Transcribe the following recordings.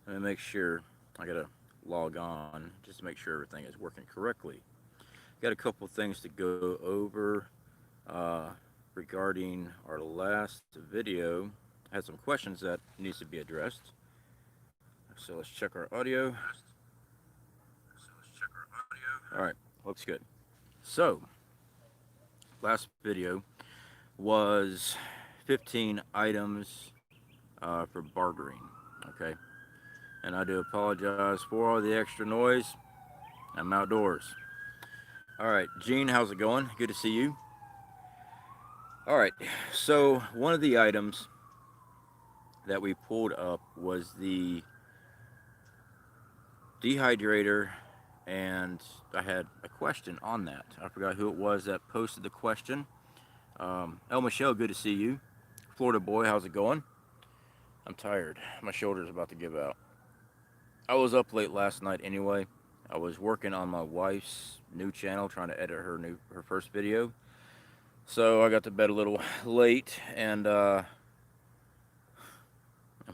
Let me make sure. I gotta log on just to make sure everything is working correctly. Got a couple things to go over uh, regarding our last video. Had some questions that needs to be addressed. So let's check our audio. All right, looks good. So last video was 15 items for bartering. Okay, and I do apologize for all the extra noise. I'm outdoors. All right, Gene, how's it going? Good to see you. All right, so one of the items that we pulled up was the dehydrator, and I had a question on that. I forgot who it was that posted the question. El Michelle, good to see you. Florida boy, how's it going? I'm tired. My shoulder's about to give out. I was up late last night anyway. I was working on my wife's new channel, trying to edit her first video. So I got to bed a little late, and I'm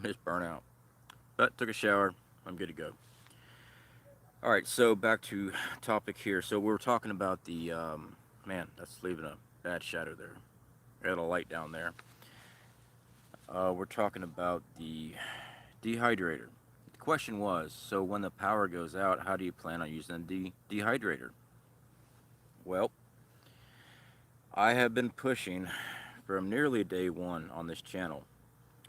just burnt out. But took a shower. I'm good to go. All right, so back to topic here. So we were talking about the man. That's leaving a bad shadow there. I got a light down there. We're talking about the dehydrator. The question was, so when the power goes out, how do you plan on using the dehydrator? Well, I have been pushing from nearly day one on this channel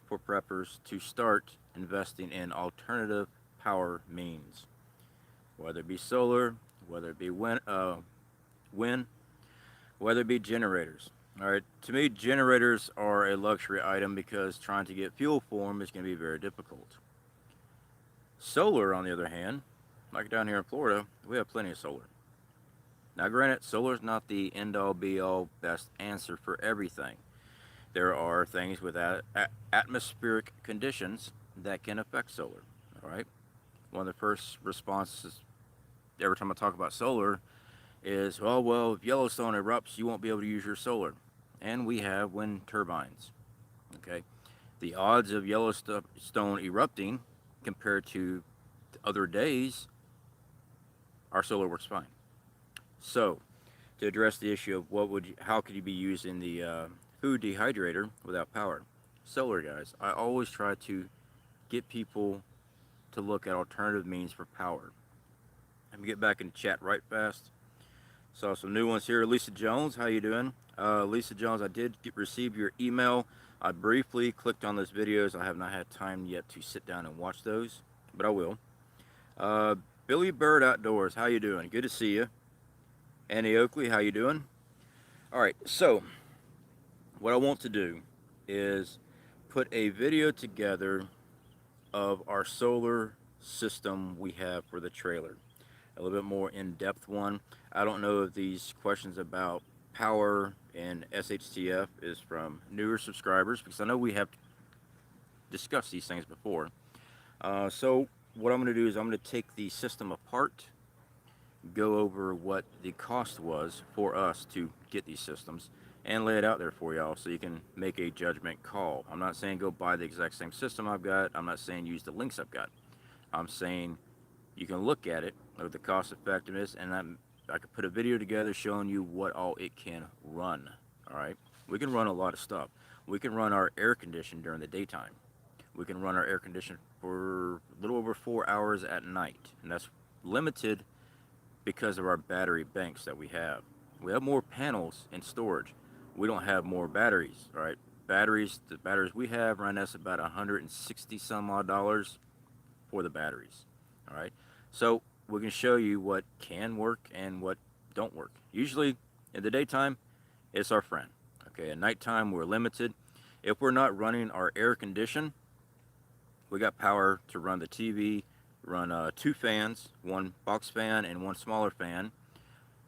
for preppers to start investing in alternative power means, whether it be solar, whether it be wind, whether it be generators. All right, to me, generators are a luxury item because trying to get fuel for them is going to be very difficult. Solar, on the other hand, like down here in Florida, we have plenty of solar. Now, granted, solar is not the end-all, be-all, best answer for everything. There are things with atmospheric conditions that can affect solar. All right, one of the first responses every time I talk about solar is, oh, well, if Yellowstone erupts, you won't be able to use your solar. And we have wind turbines. Okay, the odds of Yellowstone erupting compared to other days, our solar works fine. So, to address the issue of how could you be using the food dehydrator without power? Solar, guys. I always try to get people to look at alternative means for power. Let me get back in chat right fast. Saw some new ones here. Lisa Jones, how you doing? Lisa Jones, I did receive your email. I briefly clicked on those videos. I have not had time yet to sit down and watch those, but I will. Billy Bird Outdoors, how you doing? Good to see you. Annie Oakley, how you doing? All right, so what I want to do is put a video together of our solar system we have for the trailer. A little bit more in-depth one. I don't know if these questions about power and SHTF is from newer subscribers, because I know we have discussed these things before. So what I'm going to do is I'm going to take the system apart, go over what the cost was for us to get these systems, and lay it out there for y'all so you can make a judgment call. I'm not saying go buy the exact same system I've got. I'm not saying use the links I've got. I'm saying you can look at it, look at the cost effectiveness, and I could put a video together showing you what all it can run. All right, we can run a lot of stuff. We can run our air condition during the daytime. We can run our air condition for a little over 4 hours at night, and that's limited because of our battery banks that we have. We have more panels in storage. We don't have more batteries. All right, the batteries we have run us about 160 some odd dollars for the batteries. All right, so we can show you what can work and what don't work. Usually in the daytime, it's our friend. Okay, at nighttime we're limited. If we're not running our air condition, we got power to run the TV, run 2 fans, one box fan and one smaller fan,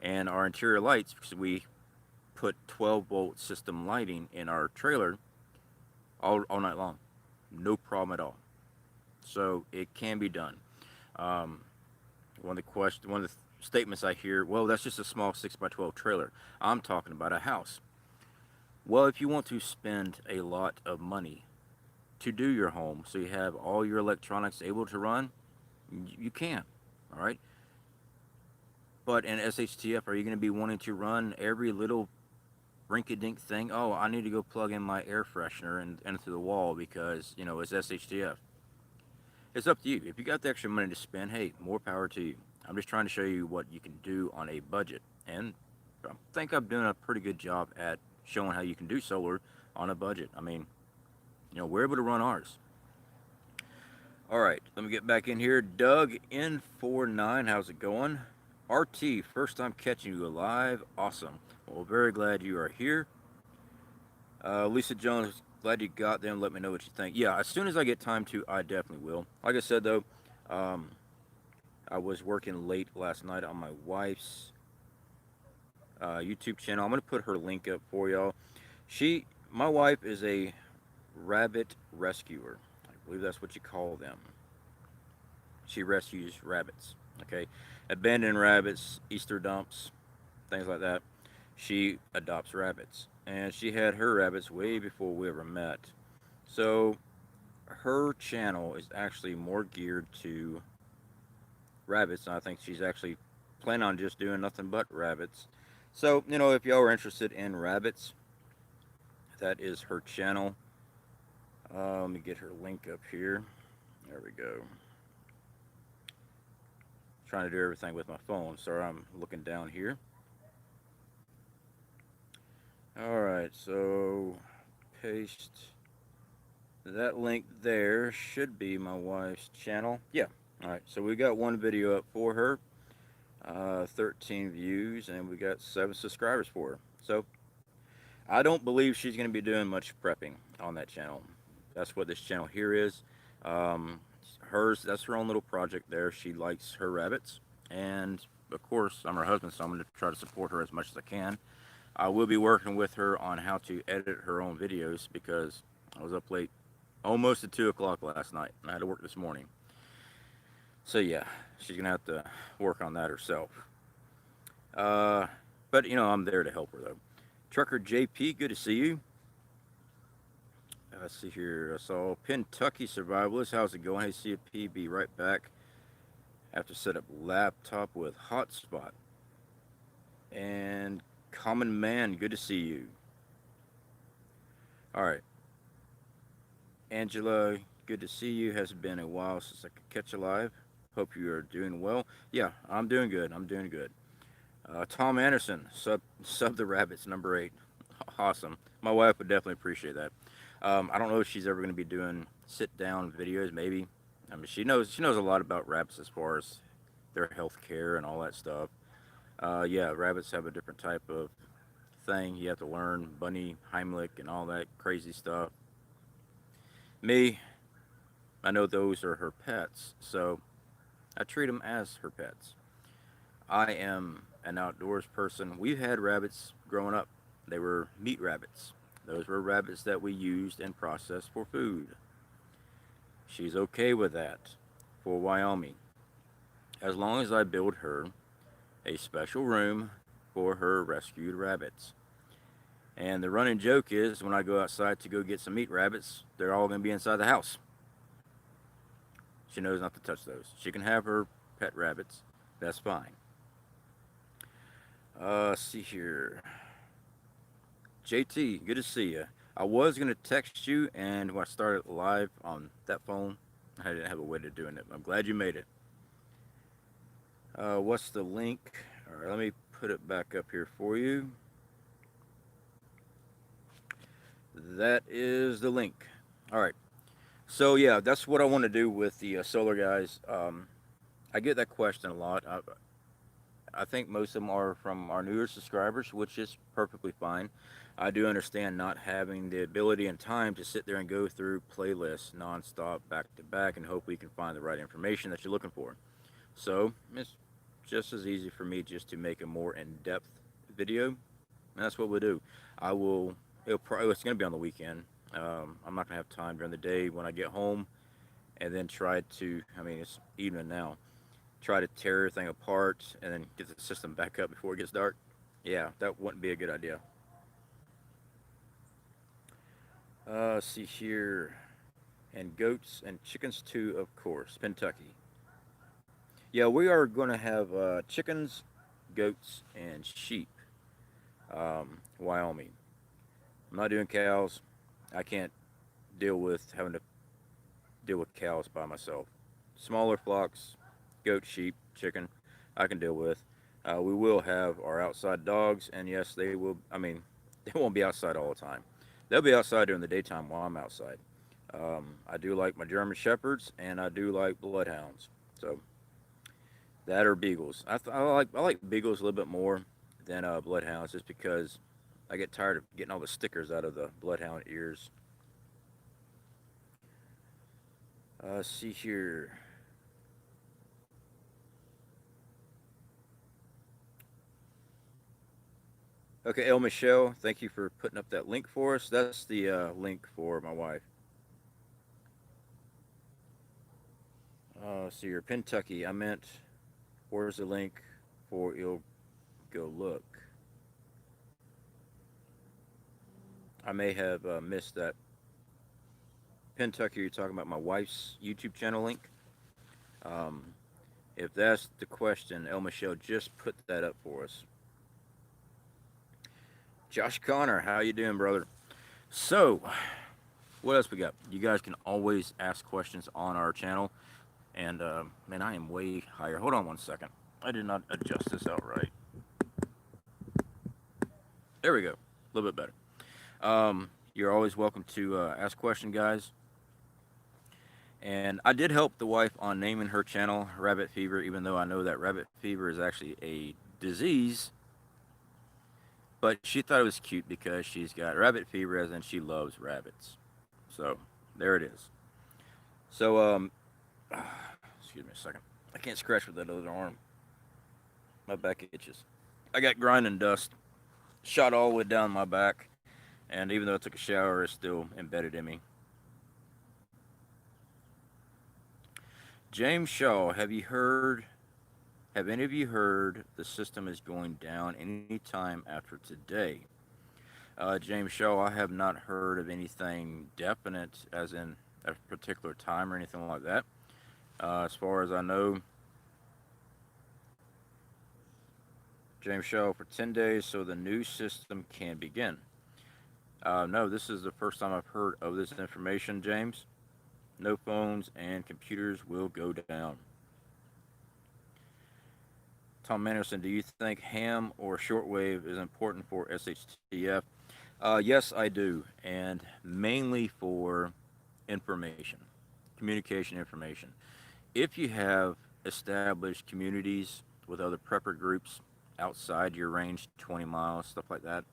and our interior lights, because we put 12-volt system lighting in our trailer all night long. No problem at all. So it can be done. One of the statements I hear, well, that's just a small 6x12 trailer. I'm talking about a house. Well, if you want to spend a lot of money to do your home, so you have all your electronics able to run, you can. All right. But in SHTF, are you going to be wanting to run every little rinky-dink thing? Oh, I need to go plug in my air freshener and into the wall because it's SHTF. It's up to you. If you got the extra money to spend, hey, more power to you. I'm just trying to show you what you can do on a budget, and I think I'm doing a pretty good job at showing how you can do solar on a budget. I mean, we're able to run ours. All right, let me get back in here. Doug N49, how's it going? RT, first time catching you live. Awesome. Well, very glad you are here. Lisa Jones, glad you got them. Let me know what you think. Yeah, as soon as I get time to, I definitely will. Like I said, though, um, I was working late last night on my wife's YouTube channel. I'm going to put her link up for y'all. My wife is a rabbit rescuer. I believe that's what you call them. She rescues rabbits. Okay, abandoned rabbits, Easter dumps, things like that. She adopts rabbits, and she had her rabbits way before we ever met. So her channel is actually more geared to rabbits, and I think she's actually planning on just doing nothing but rabbits. So if y'all are interested in rabbits, that is her channel. Let me get her link up here. There we go. Trying to do everything with my phone. Sorry, I'm looking down here. All right, so paste that link there. Should be my wife's channel. Yeah. All right, so we got one video up for her, 13 views, and we got 7 subscribers for her. So I don't believe she's going to be doing much prepping on that channel. That's what this channel here is. Um, that's her own little project there. She likes her rabbits, and of course, I'm her husband, so I'm going to try to support her as much as I can. I will be working with her on how to edit her own videos because I was up late, almost at 2 o'clock last night, and I had to work this morning. So yeah, she's gonna have to work on that herself. But I'm there to help her though. Trucker JP, good to see you. Let's see here. I saw Kentucky Survivalist. How's it going? Hey, C.F.P. Be right back. Have to set up laptop with hotspot. And Common Man, good to see you. All right. Angela, good to see you. Has been a while since I could catch you live. Hope you are doing well. Yeah, I'm doing good. I'm doing good. Tom Anderson, sub the rabbits, number 8. Awesome. My wife would definitely appreciate that. I don't know if she's ever going to be doing sit down videos. Maybe. I mean, she knows a lot about rabbits as far as their health care and all that stuff. Yeah, rabbits have a different type of thing. You have to learn bunny Heimlich and all that crazy stuff. Me, I know those are her pets, so I treat them as her pets. I am an outdoors person. We've had rabbits growing up. They were meat rabbits. Those were rabbits that we used and processed for food. She's okay with that for Wyoming. As long as I build her a special room for her rescued rabbits. And the running joke is when I go outside to go get some meat rabbits, they're all going to be inside the house. She knows not to touch those. She can have her pet rabbits. That's fine. See here. JT, good to see you. I was going to text you, and when I started live on that phone, I didn't have a way to doing it. I'm glad you made it. What's the link? All right, let me put it back up here for you. That is the link. All right. So yeah, that's what I want to do with the solar guys. I get that question a lot. I think most of them are from our newer subscribers, which is perfectly fine. I do understand not having the ability and time to sit there and go through playlists nonstop, back to back, and hopefully you can find the right information that you're looking for. So it's just as easy for me just to make a more in-depth video, and that's what we'll do. I will. It's going to be on the weekend. I'm not going to have time during the day when I get home, and then try to. I mean, it's evening now. Try to tear everything apart and then get the system back up before it gets dark. Yeah, that wouldn't be a good idea. See here. And goats and chickens too, of course. Kentucky. Yeah, we are going to have chickens, goats, and sheep. Wyoming. I'm not doing cows. I can't deal with having to deal with cows by myself. Smaller flocks, goat, sheep, chicken, I can deal with. We will have our outside dogs, and yes, they will. I mean, they won't be outside all the time. They'll be outside during the daytime while I'm outside. I do like my German shepherds, and I do like bloodhounds. So that or beagles. I like beagles a little bit more than bloodhounds, just because I get tired of getting all the stickers out of the bloodhound ears. See here. Okay, El Michelle, thank you for putting up that link for us. That's the link for my wife. See here, Kentucky. I meant, where's the link for you'll go look? I may have missed that. Kentucky, you're talking about my wife's YouTube channel link. Um, if that's the question, El Michelle just put that up for us. Josh Connor, how you doing, brother? So, what else we got? You guys can always ask questions on our channel. And man, I am way higher. Hold on one second. I did not adjust this out right. There we go. A little bit better. You're always welcome to ask questions, guys. And I did help the wife on naming her channel Rabbit Fever, even though I know that rabbit fever is actually a disease. But she thought it was cute because she's got rabbit fever, as in she loves rabbits. So there it is. So excuse me a second. I can't scratch with that other arm. My back itches. I got grinding dust shot all the way down my back, and even though I took a shower, it's still embedded in me. James Shaw, have you heard? Have any of you heard the system is going down anytime after today? James Shaw, I have not heard of anything definite, as in a particular time or anything like that. As far as I know, James Shaw for 10 days so the new system can begin. No, this is the first time I've heard of this information, James. No phones and computers will go down. Tom Manderson, do you think ham or shortwave is important for SHTF? Yes, I do, and mainly for information, communication information. If you have established communities with other prepper groups outside your range, 20 miles, stuff like that,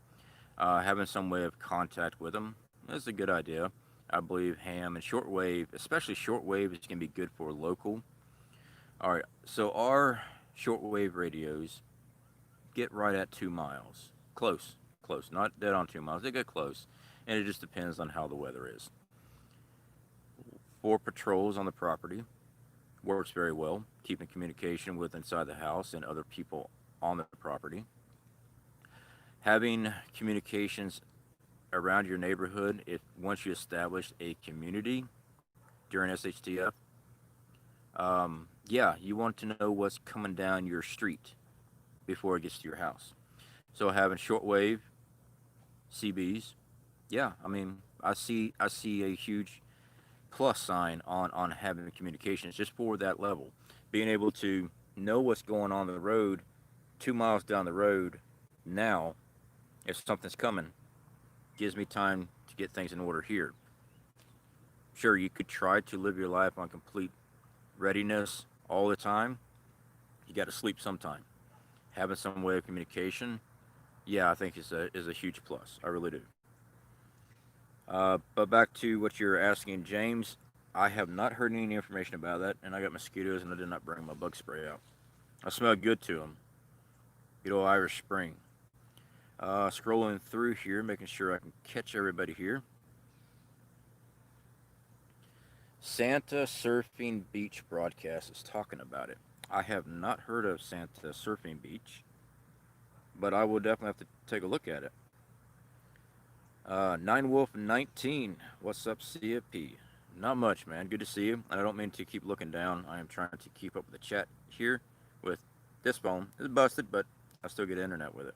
having some way of contact with them is a good idea. I believe ham and shortwave, especially shortwave, is going to be good for local. All right, so our shortwave radios get right at 2 miles. Close, close. Not dead on 2 miles. They get close. And it just depends on how the weather is. 4 patrols on the property works very well, keeping communication with inside the house and other people on the property. Having communications around your neighborhood, if once you establish a community during SHTF, yeah, you want to know what's coming down your street before it gets to your house. So having shortwave CBs, yeah, I mean, I see a huge plus sign on having communications just for that level, being able to know what's going on the road 2 miles down the road now. If something's coming, gives me time to get things in order here. Sure, you could try to live your life on complete readiness all the time. You got to sleep sometime. Having some way of communication, yeah, I think is a huge plus. I really do. But back to what you're asking, James. I have not heard any information about that, and I got mosquitoes, and I did not bring my bug spray out. I smell good to them. Good old Irish Spring. Scrolling through here, making sure I can catch everybody here. Santa Surfing Beach broadcast is talking about it. I have not heard of Santa Surfing Beach, but I will definitely have to take a look at it. Nine Wolf 19, what's up, C.F.P? Not much, man. Good to see you. And I don't mean to keep looking down. I am trying to keep up with the chat here with this phone. It's busted, but I still get internet with it.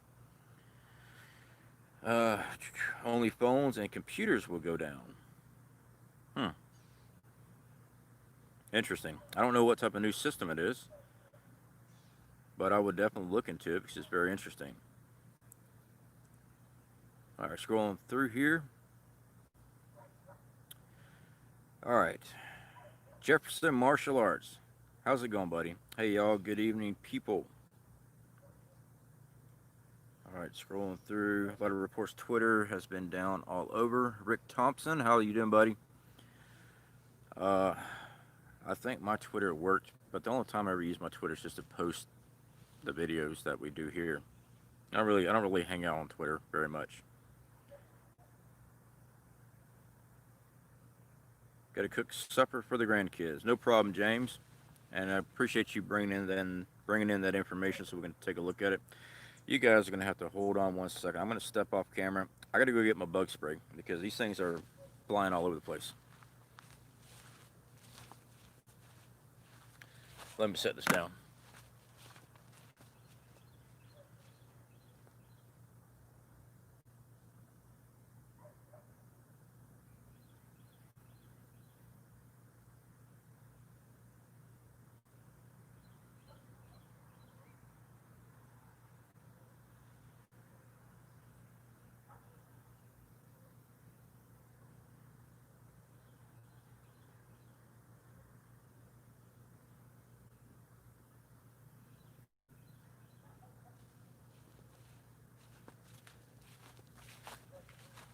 Uh, Only phones and computers will go down. Hmm. Interesting. I don't know what type of new system it is, but I would definitely look into it because it's very interesting. All right, scrolling through here. All right. Jefferson Martial Arts. How's it going, buddy? Hey, y'all. Good evening, people. All right, scrolling through. A lot of reports. Twitter has been down all over. Rick Thompson, how are you doing, buddy? Uh, I think my Twitter worked, but the only time I ever use my Twitter is just to post the videos that we do here. I don't really hang out on Twitter very much. Got to cook supper for the grandkids. No problem, James. And I appreciate you bringing in that information so we can take a look at it. You guys are gonna have to hold on one second. I'm gonna step off camera. I gotta go get my bug spray because these things are flying all over the place. Let me set this down.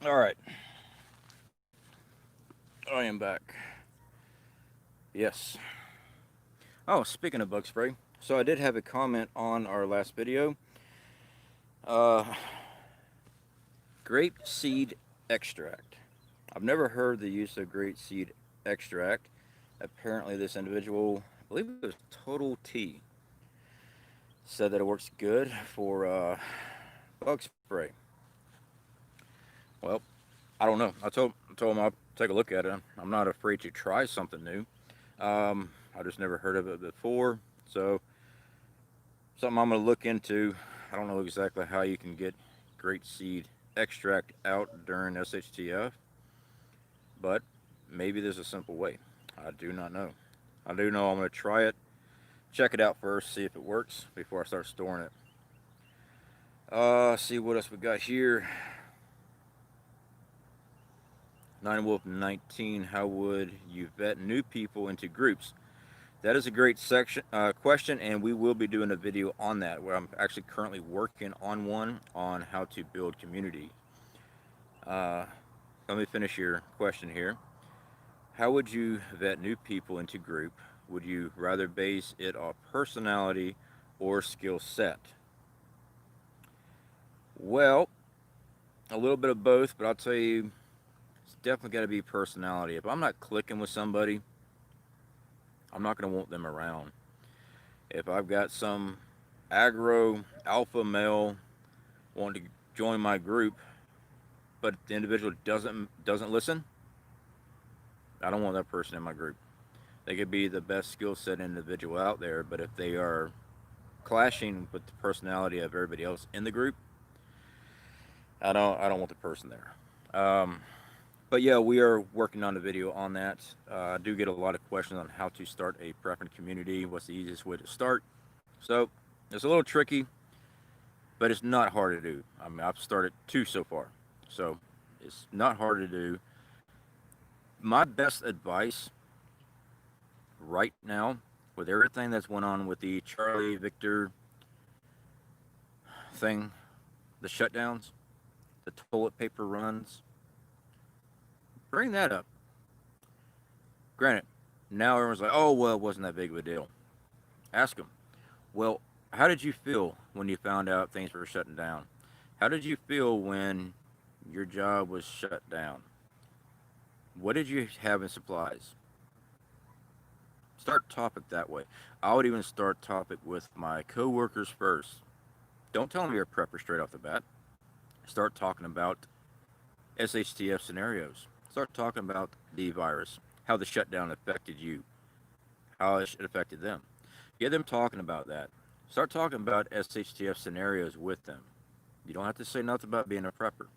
All right, I am back. Yes. Oh, speaking of bug spray, so I did have a comment on our last video. Uh, Grape seed extract. I've never heard the use of grape seed extract. Apparently, this individual, I believe it was Total T, said that it works good for bug spray. Well, I don't know. I told him I'll take a look at it. I'm not afraid to try something new. I just never heard of it before, so something I'm gonna look into. I don't know exactly how you can get grape seed extract out during SHTF, but maybe there's a simple way. I do not know. I do know I'm gonna try it, check it out first, see if it works before I start storing it. See what else we got here. Nine Wolf 19. How would you vet new people into groups? That is a great question, and we will be doing a video on that. Where I'm actually currently working on one on how to build community. Uh, Let me finish your question here. How would you vet new people into group? Would you rather base it off personality or skill set? Well, a little bit of both, but I'll tell you, it's definitely got to be personality. If I'm not clicking with somebody, I'm not going to want them around. If I've got some aggro alpha male wanting to join my group, but the individual doesn't listen, I don't want that person in my group. They could be the best skill set individual out there, but if they are clashing with the personality of everybody else in the group, I don't want the person there. But yeah, we are working on a video on that. I do get a lot of questions on how to start a preference community. What's the easiest way to start? So it's a little tricky, but it's not hard to do. I mean, I've started two so far, so it's not hard to do. My best advice right now, with everything that's went on with the Charlie Victor thing, the shutdowns, the toilet paper runs, bring that up. Granted, now everyone's like, oh, well, it wasn't that big of a deal. Ask them, well, how did you feel when you found out things were shutting down? How did you feel when your job was shut down? What did you have in supplies? Start topic that way. I would even start topic with my coworkers first. Don't tell them you're a prepper straight off the bat. Start talking about SHTF scenarios. Start talking about the virus. how the shutdown affected you, how it affected them. Get them talking about that. Start talking about SHTF scenarios with them. You don't have to say nothing about being a prepper.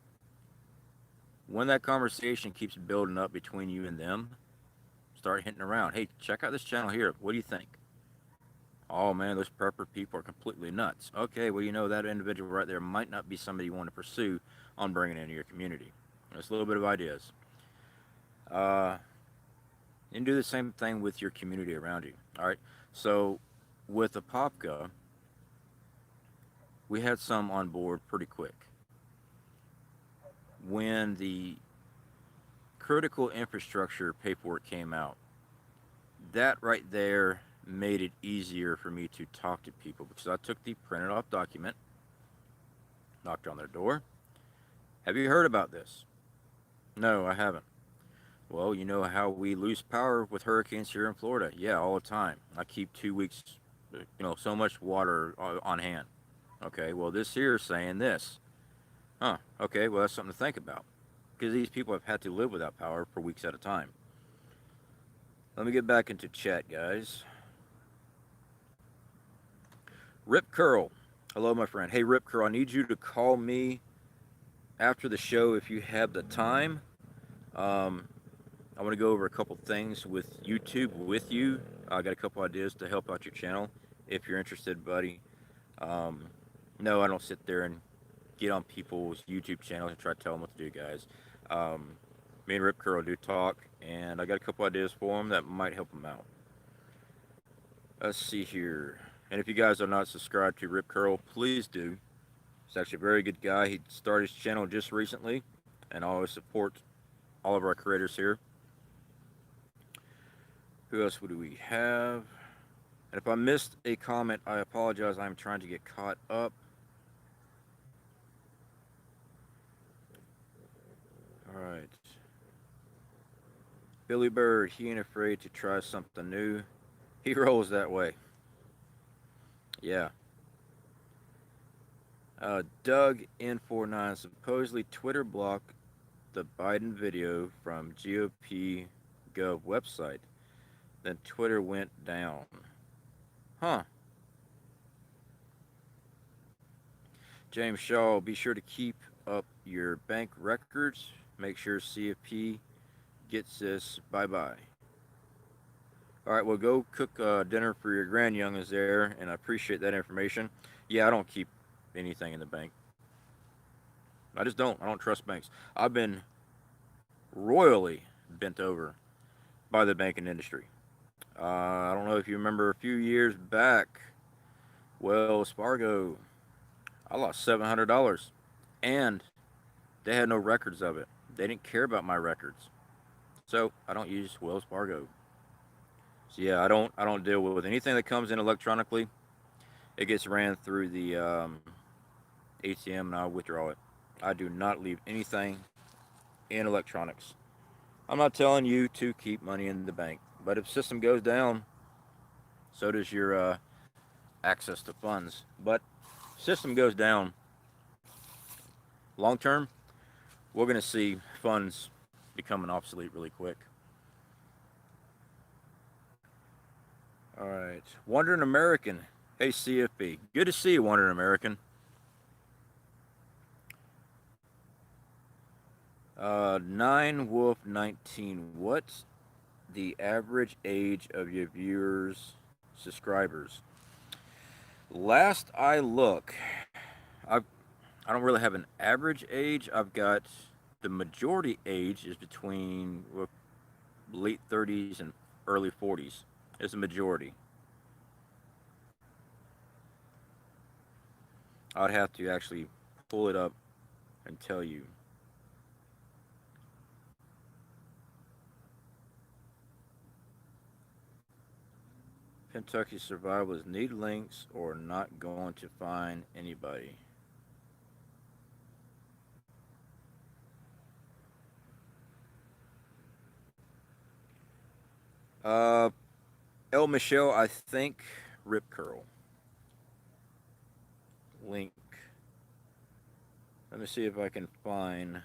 When that conversation keeps building up between you and them, start hinting around. Hey, check out this channel here. What do you think? Oh man, those prepper people are completely nuts. Okay, well, you know, that individual right there might not be somebody you want to pursue on bringing into your community. Just a little bit of ideas. Uh, and do the same thing with your community around you. All right. So with the Popka, we had some on board pretty quick. When the critical infrastructure paperwork came out, that right there made it easier for me to talk to people because I took the printed off document, knocked on their door. Have you heard about this? No, I haven't. Well, you know how we lose power with hurricanes here in Florida? Yeah, all the time. I keep 2 weeks, so much water on hand. Okay, well, this here is saying this. Huh, okay, well, that's something to think about. Because these people have had to live without power for weeks at a time. Let me get back into chat, guys. Rip Curl. Hello, my friend. Hey, Rip Curl, I need you to call me after the show if you have the time. I want to go over a couple things with YouTube with you. I got a couple ideas to help out your channel if you're interested, buddy. Um, no, I don't sit there and get on people's YouTube channels and try to tell them what to do, guys. Me and Rip Curl do talk, and I got a couple ideas for them that might help them out. Let's see here. And if you guys are not subscribed to Rip Curl, please do. He's actually a very good guy. He started his channel just recently, and I always support all of our creators here. Who else do we have? And if I missed a comment, I apologize. I'm trying to get caught up. All right. Billy Bird, he ain't afraid to try something new. He rolls that way. Yeah. Doug N49, supposedly Twitter blocked the Biden video from GOP Gov website. Then Twitter went down. Huh. James Shaw, be sure to keep up your bank records. Make sure C.F.P gets this. Bye-bye. All right, well, go cook dinner for your grandyoungins there, and I appreciate that information. Yeah, I don't keep anything in the bank. I just don't. I don't trust banks. I've been royally bent over by the banking industry. I don't know if you remember a few years back, Wells Fargo, I lost $700, and they had no records of it. They didn't care about my records, so I don't use Wells Fargo. So yeah, I don't deal with anything that comes in electronically. It gets ran through the ATM, and I withdraw it. I do not leave anything in electronics. I'm not telling you to keep money in the bank, but if system goes down, so does your access to funds. But system goes down, long term, we're going to see funds becoming obsolete really quick. All right, Wandering American. Hey, C.F.P. Good to see you, Wandering American. 9Wolf19. What's the average age of your viewers, subscribers? Last I look, I don't really have an average age. I've got the majority age is between late 30s and early 40s. Is the majority. I'd have to actually pull it up and tell you. Kentucky survivors need links or not going to find anybody. Uh, El Michelle, I think Rip Curl. Link. Let me see if I can find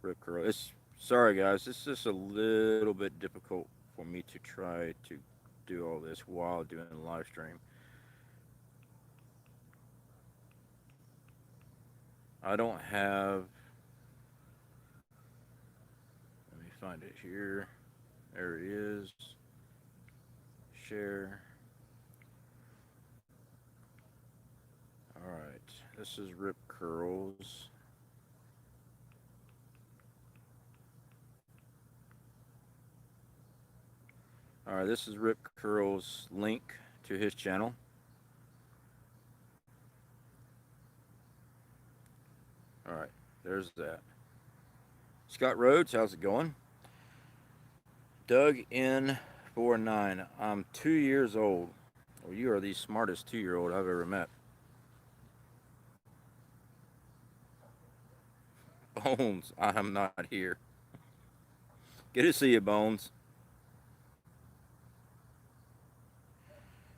Rip Curl. It's Sorry, guys. This is just a little bit difficult for me to try to do all this while doing the live stream. I don't have. Let me find it here. There it is. Share. All right. This is Rip Curls. All right. This is Rip Curls' link to his channel. All right. There's that. Scott Rhodes, how's it going? Doug N49. I'm 2 years old. Well, you are the smartest 2 year old I've ever met. Bones, I'm not here. Good to see you, Bones.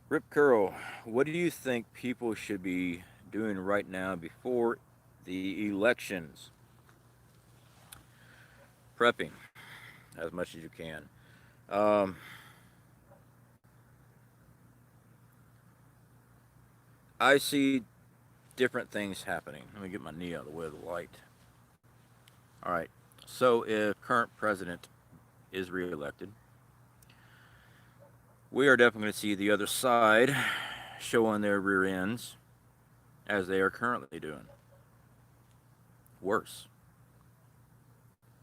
Rip Curl, what do you think people should be doing right now before the elections? Prepping as much as you can. Um, I see different things happening. Let me get my knee out of the way of the light. All right. So, if current president is reelected, we are definitely going to see the other side showing their rear ends as they are currently doing. Worse.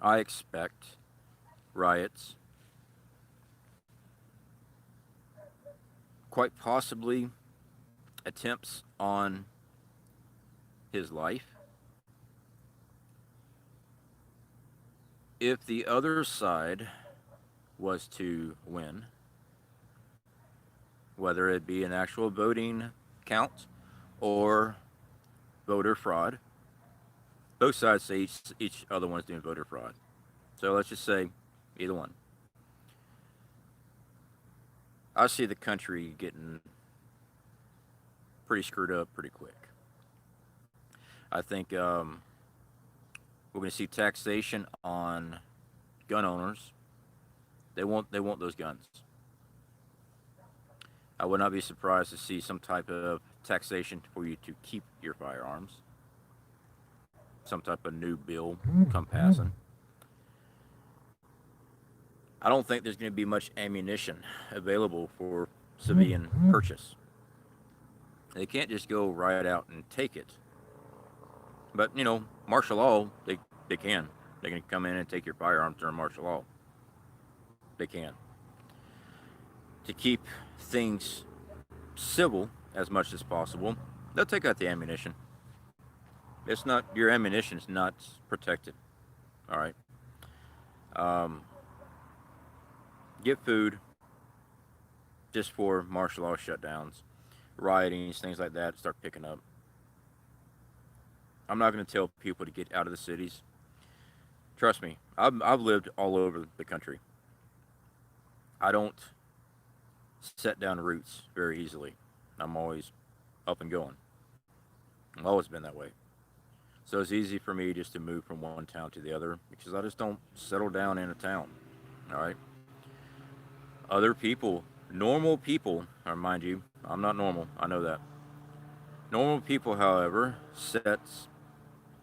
I expect riots, quite possibly attempts on his life. If the other side was to win, whether it be an actual voting count or voter fraud, both sides say each other one's doing voter fraud. So let's just say either one. I see the country getting pretty screwed up pretty quick. I think we're going to see taxation on gun owners. They want those guns. I would not be surprised to see some type of taxation for you to keep your firearms. Some type of new bill come passing. I don't think there's going to be much ammunition available for civilian purchase. They can't just go right out and take it. But, martial law, they can. They can come in and take your firearms during martial law. They can. To keep things civil as much as possible, they'll take out the ammunition. It's not, your ammunition is not protected. All right. Um, get food just for martial law shutdowns, riotings, things like that start picking up. I'm not going to tell people to get out of the cities. Trust me, I've lived all over the country. I don't set down roots very easily. I'm always up and going. I've always been that way. So it's easy for me just to move from one town to the other because I just don't settle down in a town. All right. Other people, normal people, or mind you, I'm not normal. I know that. Normal people, however, sets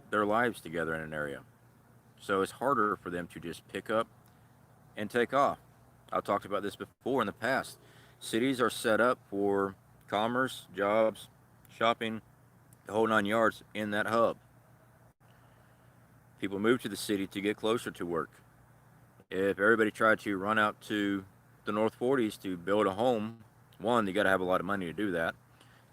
their lives together in an area. So it's harder for them to just pick up and take off. I've talked about this before in the past. Cities are set up for commerce, jobs, shopping, the whole 9 yards in that hub. People move to the city to get closer to work. If everybody tried to run out to the North 40s to build a home, one, you got to have a lot of money to do that.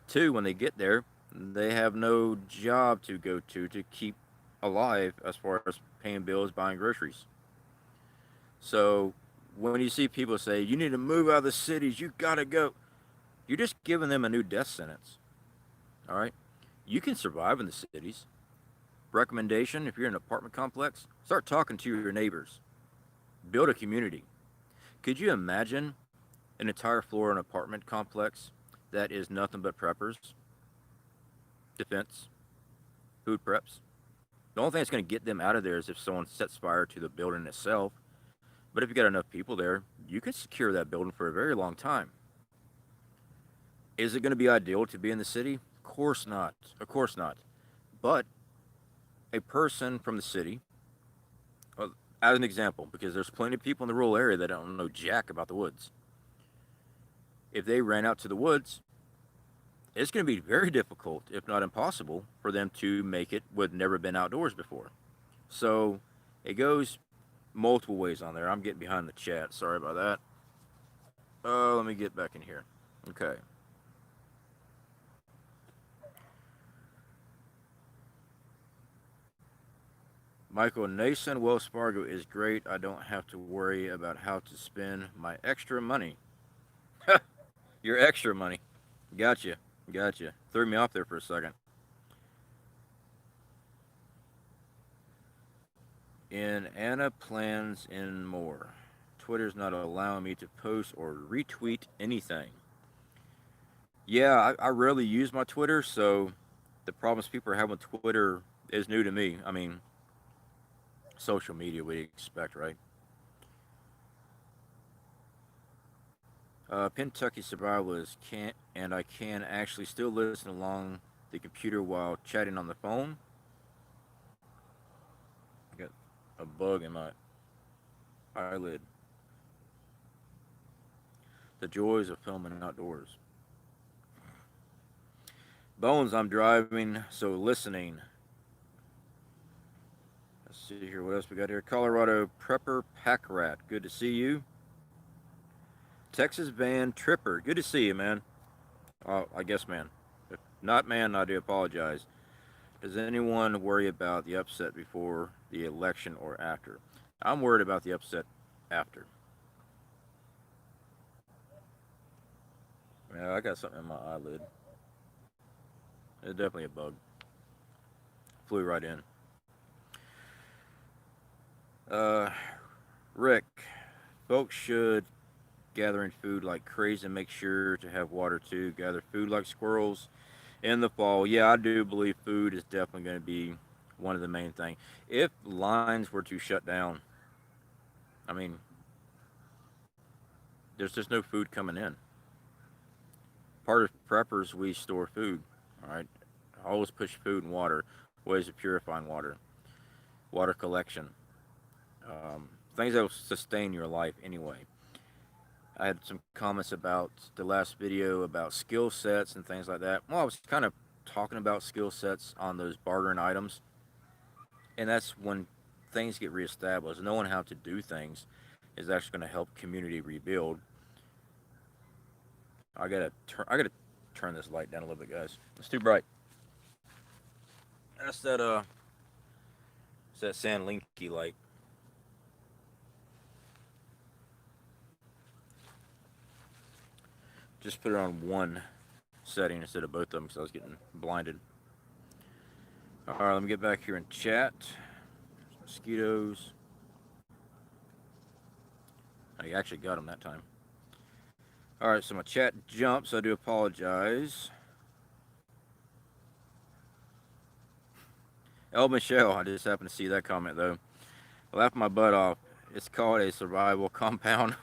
Two, when they get there, they have no job to go to keep alive as far as paying bills, buying groceries. So when you see people say, you need to move out of the cities, you got to go, you're just giving them a new death sentence. All right? You can survive in the cities. Recommendation, if you're in an apartment complex, start talking to your neighbors. Build a community. Could you imagine an entire floor in an apartment complex that is nothing but preppers, defense, food preps? The only thing that's going to get them out of there is if someone sets fire to the building itself. But if you got enough people there, you can secure that building for a very long time. Is it going to be ideal to be in the city? Of course not. Of course not. But a person from the city, well, as an example, because there's plenty of people in the rural area that don't know jack about the woods. If they ran out to the woods, it's going to be very difficult, if not impossible, for them to make it with never been outdoors before. So it goes multiple ways on there. I'm getting behind the chat. Sorry about that. Let me get back in here. Okay. Michael Nason, Wells Fargo is great. I don't have to worry about how to spend my extra money. Your extra money. Gotcha. Gotcha. Threw me off there for a second. In Anna plans and more. Twitter's not allowing me to post or retweet anything. Yeah, I rarely use my Twitter, so the problems people are having with Twitter is new to me. I mean, social media, we expect, right? Kentucky Survivalist can't, and I can actually still listen along the computer while chatting on the phone. I got a bug in my eyelid. The joys of filming outdoors. Bones, I'm driving, so listening. Let's see here. What else we got here? Colorado Prepper Pack Rat. Good to see you. Texas Van Tripper. Good to see you, man. I guess, man. If not, man, I do apologize. Does anyone worry about the upset before the election or after? I'm worried about the upset after. Yeah, I got something in my eyelid. It's definitely a bug. Flew right in. Uh, Rick, folks should gathering food like crazy and make sure to have water too. Gather food like squirrels in the fall. Yeah, I do believe food is definitely going to be one of the main things. If lines were to shut down, I mean, there's just no food coming in. Part of preppers, we store food. All right, always push food and water, ways of purifying water, water collection, things that will sustain your life anyway. I had some comments about the last video about skill sets and things like that. Well, I was kind of talking about skill sets on those bartering items, and that's when things get reestablished. Knowing how to do things is actually going to help community rebuild. I gotta turn this light down a little bit, guys. It's too bright. That's that it's that San Linky light. Just put it on one setting instead of both of them because I was getting blinded. All right, let me get back here and chat. Mosquitoes. I actually got them that time. All right, so my chat jumps. I do apologize. El Michelle, I just happened to see that comment though. I laughed my butt off. It's called a survival compound.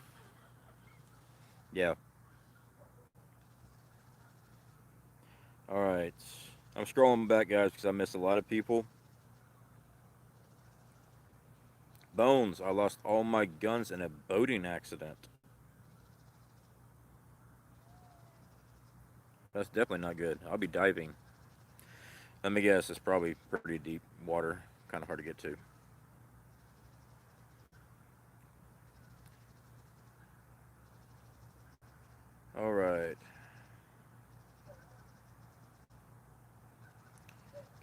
Yeah. All right. I'm scrolling back, guys, because I missed a lot of people. Bones, I lost all my guns in a boating accident. That's definitely not good. I'll be diving. Let me guess, it's probably pretty deep water. Kind of hard to get to. All right.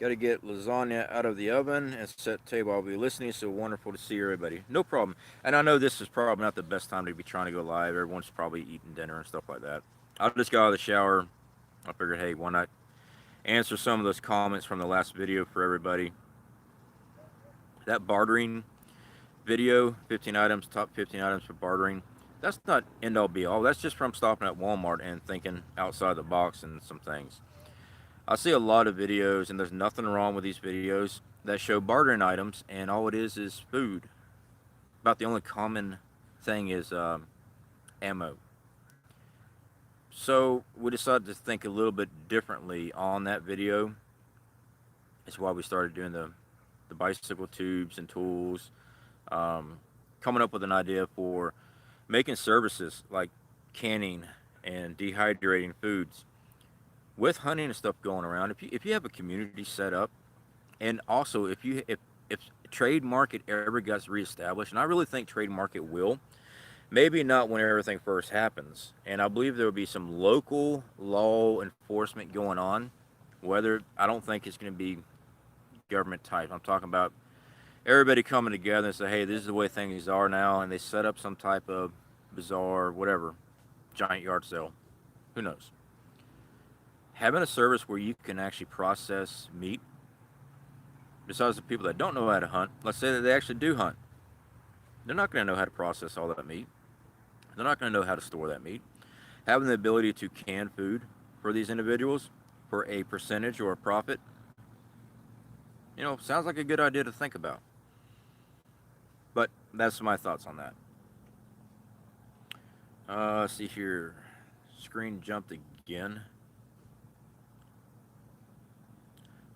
Got to get lasagna out of the oven and set table. I'll be listening. So wonderful to see everybody. No problem. And I know this is probably not the best time to be trying to go live. Everyone's probably eating dinner and stuff like that. I just got out of the shower. I figured, hey, why not answer some of those comments from the last video for everybody? That bartering video, 15 items, top 15 items for bartering. That's not end all be all. That's just from stopping at Walmart and thinking outside the box and some things. I see a lot of videos, and there's nothing wrong with these videos. that show bartering items, and all it is food. About the only common thing is ammo. So we decided to think a little bit differently on that video. That's why we started doing the bicycle tubes and tools, um, coming up with an idea for making services like canning and dehydrating foods with hunting and stuff going around. If you have a community set up, and also if trade market ever gets reestablished, and I really think trade market will, maybe not when everything first happens, and I believe there will be some local law enforcement going on. Whether I don't think it's going to be government type. I'm talking about everybody coming together and say, hey, this is the way things are now, and they set up some type of bizarre, whatever, giant yard sale. Who knows? Having a service where you can actually process meat, besides the people that don't know how to hunt, let's say that they actually do hunt, they're not going to know how to process all that meat. They're not going to know how to store that meat. Having the ability to can food for these individuals for a percentage or a profit, sounds like a good idea to think about. But that's my thoughts on that. Let's see here. Screen jumped again.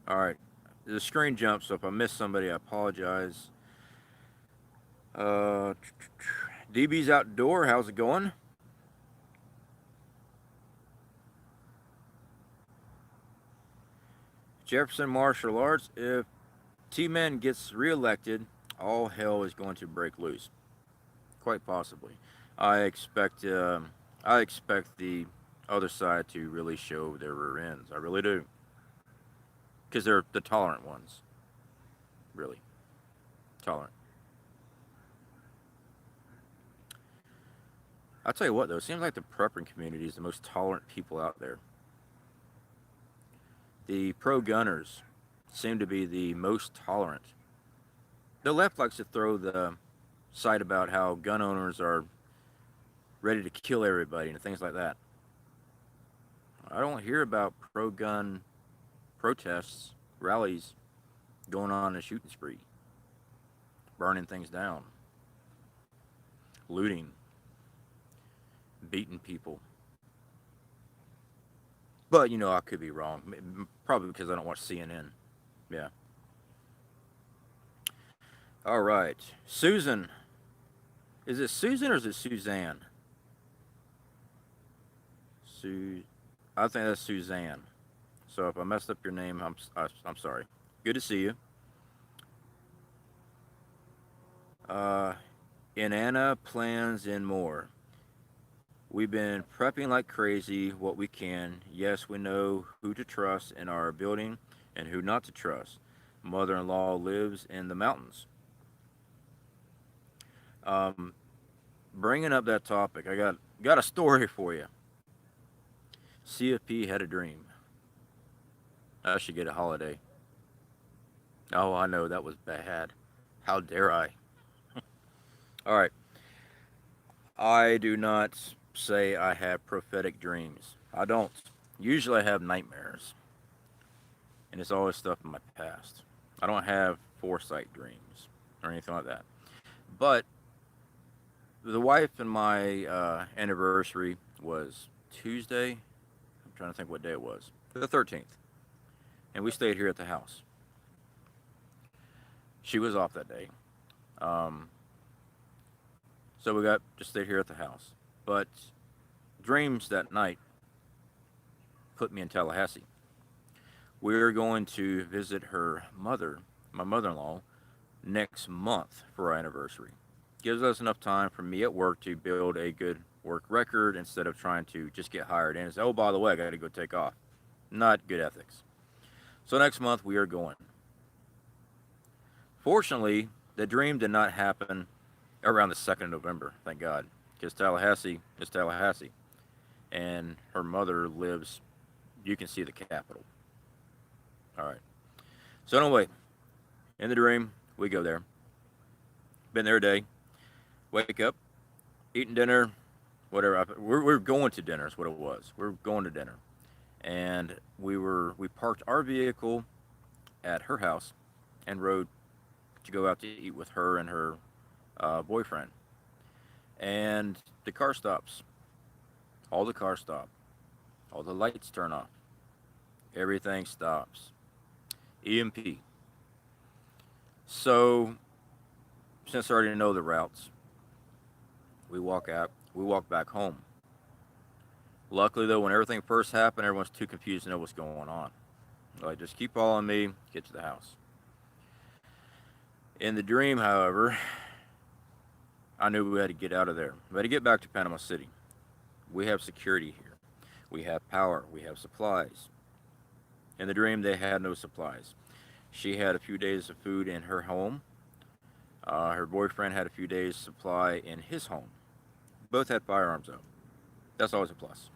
All right. The screen jumped, so if I missed somebody, I apologize. Uh, DB's Outdoor, how's it going? Jefferson Martial Arts, if T-Man gets reelected, all hell is going to break loose. Quite possibly. I expect I expect the other side to really show their rear ends. I really do, because they're the tolerant ones. Really tolerant. I'll tell you what though, it seems like the prepping community is the most tolerant people out there. The pro gunners seem to be the most tolerant. The left likes to throw the side about how gun owners are ready to kill everybody and things like that. I don't hear about pro gun protests, rallies going on a shooting spree, burning things down, looting, beating people. But I could be wrong. Probably because I don't watch CNN. Yeah. All right. Susan. Is it Susan or is it Suzanne? Su. I think that's Suzanne. So if I messed up your name, I'm sorry. Good to see you. Uh, Inanna plans and more. We've been prepping like crazy what we can. Yes, we know who to trust in our building and who not to trust. Mother in law lives in the mountains. Um, Bringing up that topic, I got a story for you. C.F.P had a dream. I should get a holiday. Oh, I know that was bad. How dare I? All right. I do not say I have prophetic dreams. I don't. Usually I have nightmares, and it's always stuff in my past. I don't have foresight dreams or anything like that. But the wife and my anniversary was Tuesday. I'm trying to think what day it was. The 13th. And we stayed here at the house. She was off that day. Um, so we got just stayed here at the house. But dreams that night put me in Tallahassee. We are going to visit her mother, my mother-in-law, next month for our anniversary. Gives us enough time for me at work to build a good work record instead of trying to just get hired in and say, oh, by the way, I got to go take off. Not good ethics. So next month we are going. Fortunately, the dream did not happen around the 2nd of November, thank God, because Tallahassee is Tallahassee. And her mother lives, you can see the capital. All right. So anyway, in the dream, we go there. Been there a day. Wake up, eating dinner, whatever. We're going to dinner is what it was. We're going to dinner. And we parked our vehicle at her house. en route to go out to eat with her and her boyfriend. And the car stops. All the cars stop. All the lights turn off. Everything stops. EMP. So, since I already know the routes, we walk out. We walk back home. Luckily, though, when everything first happened, everyone's too confused to know what's going on. Like, just keep following me. Get to the house. In the dream, however, I knew we had to get out of there. We had to get back to Panama City. We have security here. We have power. We have supplies. In the dream, they had no supplies. She had a few days of food in her home. Her boyfriend had a few days' supply in his home. Both had firearms, though. That's always a plus.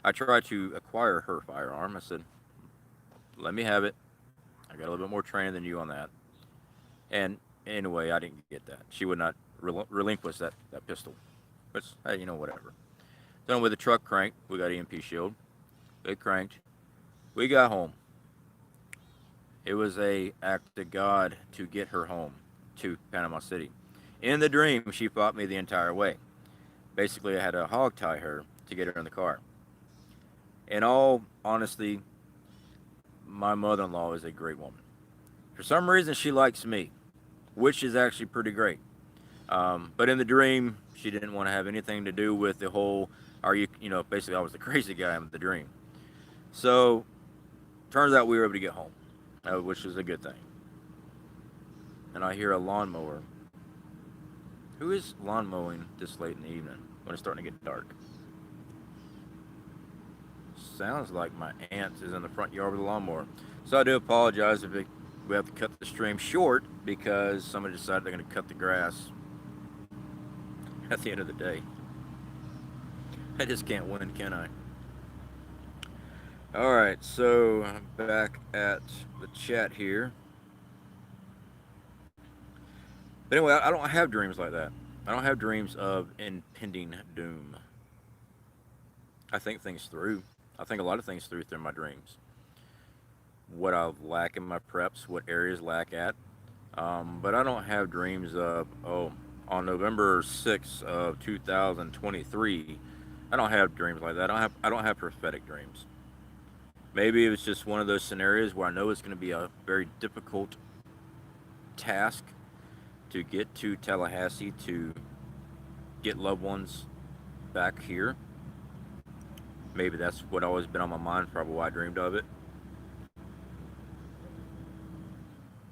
I tried to acquire her firearm. I said, let me have it. I got a little bit more training than you on that. And anyway, I didn't get that. She would not relinquish that pistol. But, hey, whatever. Done with the truck cranked. We got EMP shield. It cranked. We got home. It was a act of God to get her home to Panama City. In the dream, she fought me the entire way. Basically, I had to hog tie her to get her in the car. In all honesty, my mother-in-law is a great woman. For some reason, she likes me, which is actually pretty great. But in the dream, she didn't want to have anything to do with the whole, basically I was the crazy guy in the dream. So, turns out we were able to get home, which is a good thing. And I hear a lawnmower. Who is lawn mowing this late in the evening when it's starting to get dark? Sounds like my aunt is in the front yard with a lawnmower. So I do apologize if we have to cut the stream short because somebody decided they're going to cut the grass at the end of the day. I just can't win, can I? Alright, so I'm back at the chat here. But anyway, I don't have dreams like that. I don't have dreams of impending doom. I think things through. I think a lot of things through my dreams. What I lack in my preps, what areas lack at. But I don't have dreams of, on November 6th of 2023, I don't have dreams like that. I don't have prophetic dreams. Maybe it was just one of those scenarios where I know it's going to be a very difficult task to get to Tallahassee to get loved ones back here. Maybe that's what always been on my mind, probably why I dreamed of it.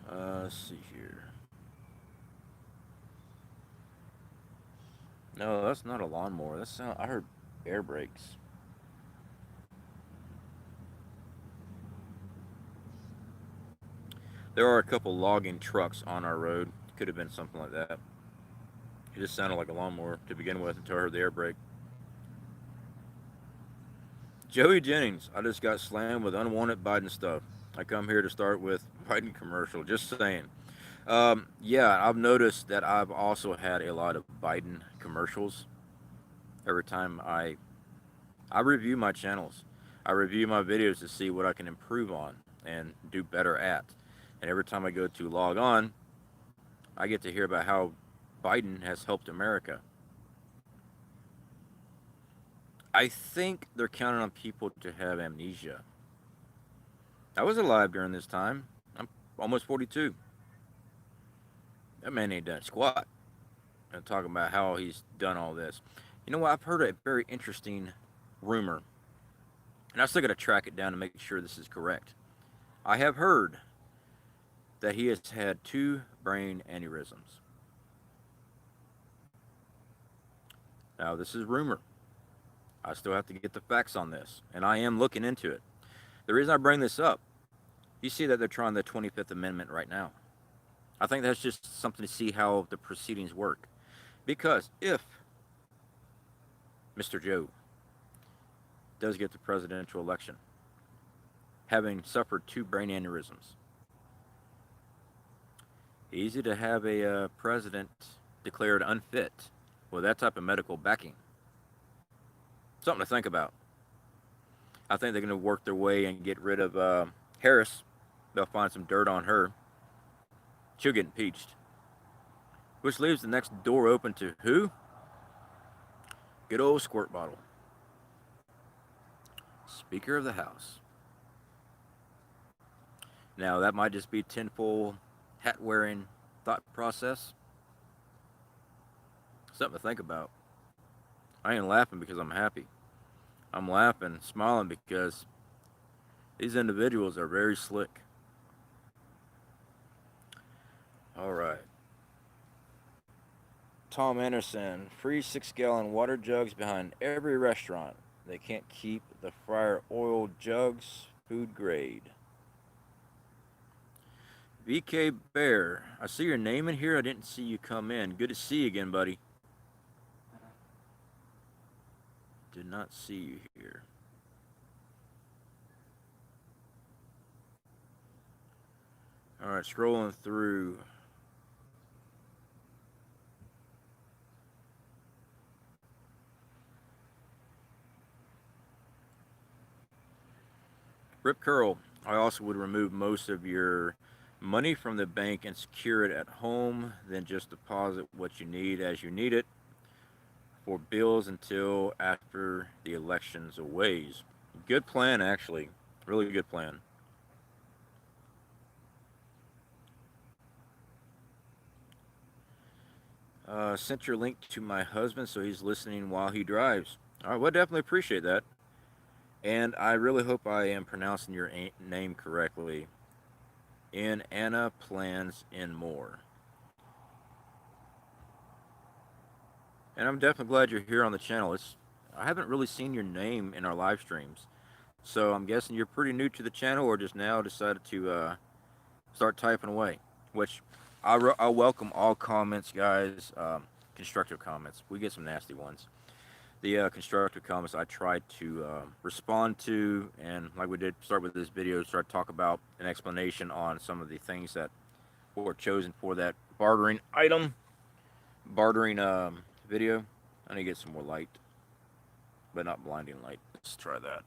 Let's see here. No, that's not a lawnmower. I heard air brakes. There are a couple logging trucks on our road. Could have been something like that. It just sounded like a lawnmower to begin with until I heard the air brake. Joey Jennings, I just got slammed with unwanted Biden stuff. I come here to start with Biden commercial. Just saying. Yeah, I've noticed that I've also had a lot of Biden commercials. Every time I review my channels, I review my videos to see what I can improve on and do better at. And every time I go to log on, I get to hear about how Biden has helped America. I think they're counting on people to have amnesia. I was alive during this time. I'm almost 42. That man ain't done squat. And talking about how he's done all this. You know what? I've heard a very interesting rumor, and I still got to track it down to make sure this is correct. I have heard that he has had 2 brain aneurysms. Now, this is rumor. I still have to get the facts on this, and I am looking into it. The reason I bring this up, you see that they're trying the 25th Amendment right now. I think that's just something to see how the proceedings work. Because if Mr. Joe does get the presidential election, having suffered 2 brain aneurysms, easy to have a president declared unfit with that type of medical backing. Something to think about. I think they're going to work their way and get rid of Harris They'll find some dirt on her. She'll get impeached. Which leaves the next door open to who? Good old squirt bottle. Speaker of the House. Now, that might just be tinfoil hat wearing thought process. Something to think about. I ain't laughing because I'm happy. I'm laughing, smiling because these individuals are very slick. All right. Tom Anderson, free 6-gallon water jugs behind every restaurant. They can't keep the fryer oil jugs food grade. VK Bear, I see your name in here. I didn't see you come in. Good to see you again, buddy. Did not see you here. All right, scrolling through. Rip Curl, I also would remove most of your money from the bank and secure it at home, then just deposit what you need as you need it for bills until after the election's a ways. Good plan, actually. Really good plan. Sent your link to my husband so he's listening while he drives. All right, well, definitely appreciate that. And I really hope I am pronouncing your name correctly. In Anna Plans in More. And I'm definitely glad you're here on the channel. I haven't really seen your name in our live streams. So I'm guessing you're pretty new to the channel or just now decided to start typing away. Which I welcome all comments, guys. Constructive comments. We get some nasty ones. The constructive comments I try to respond to, and like we did start with this video, start to talk about an explanation on some of the things that were chosen for that bartering item, bartering video. I need to get some more light, but not blinding light. Let's try that.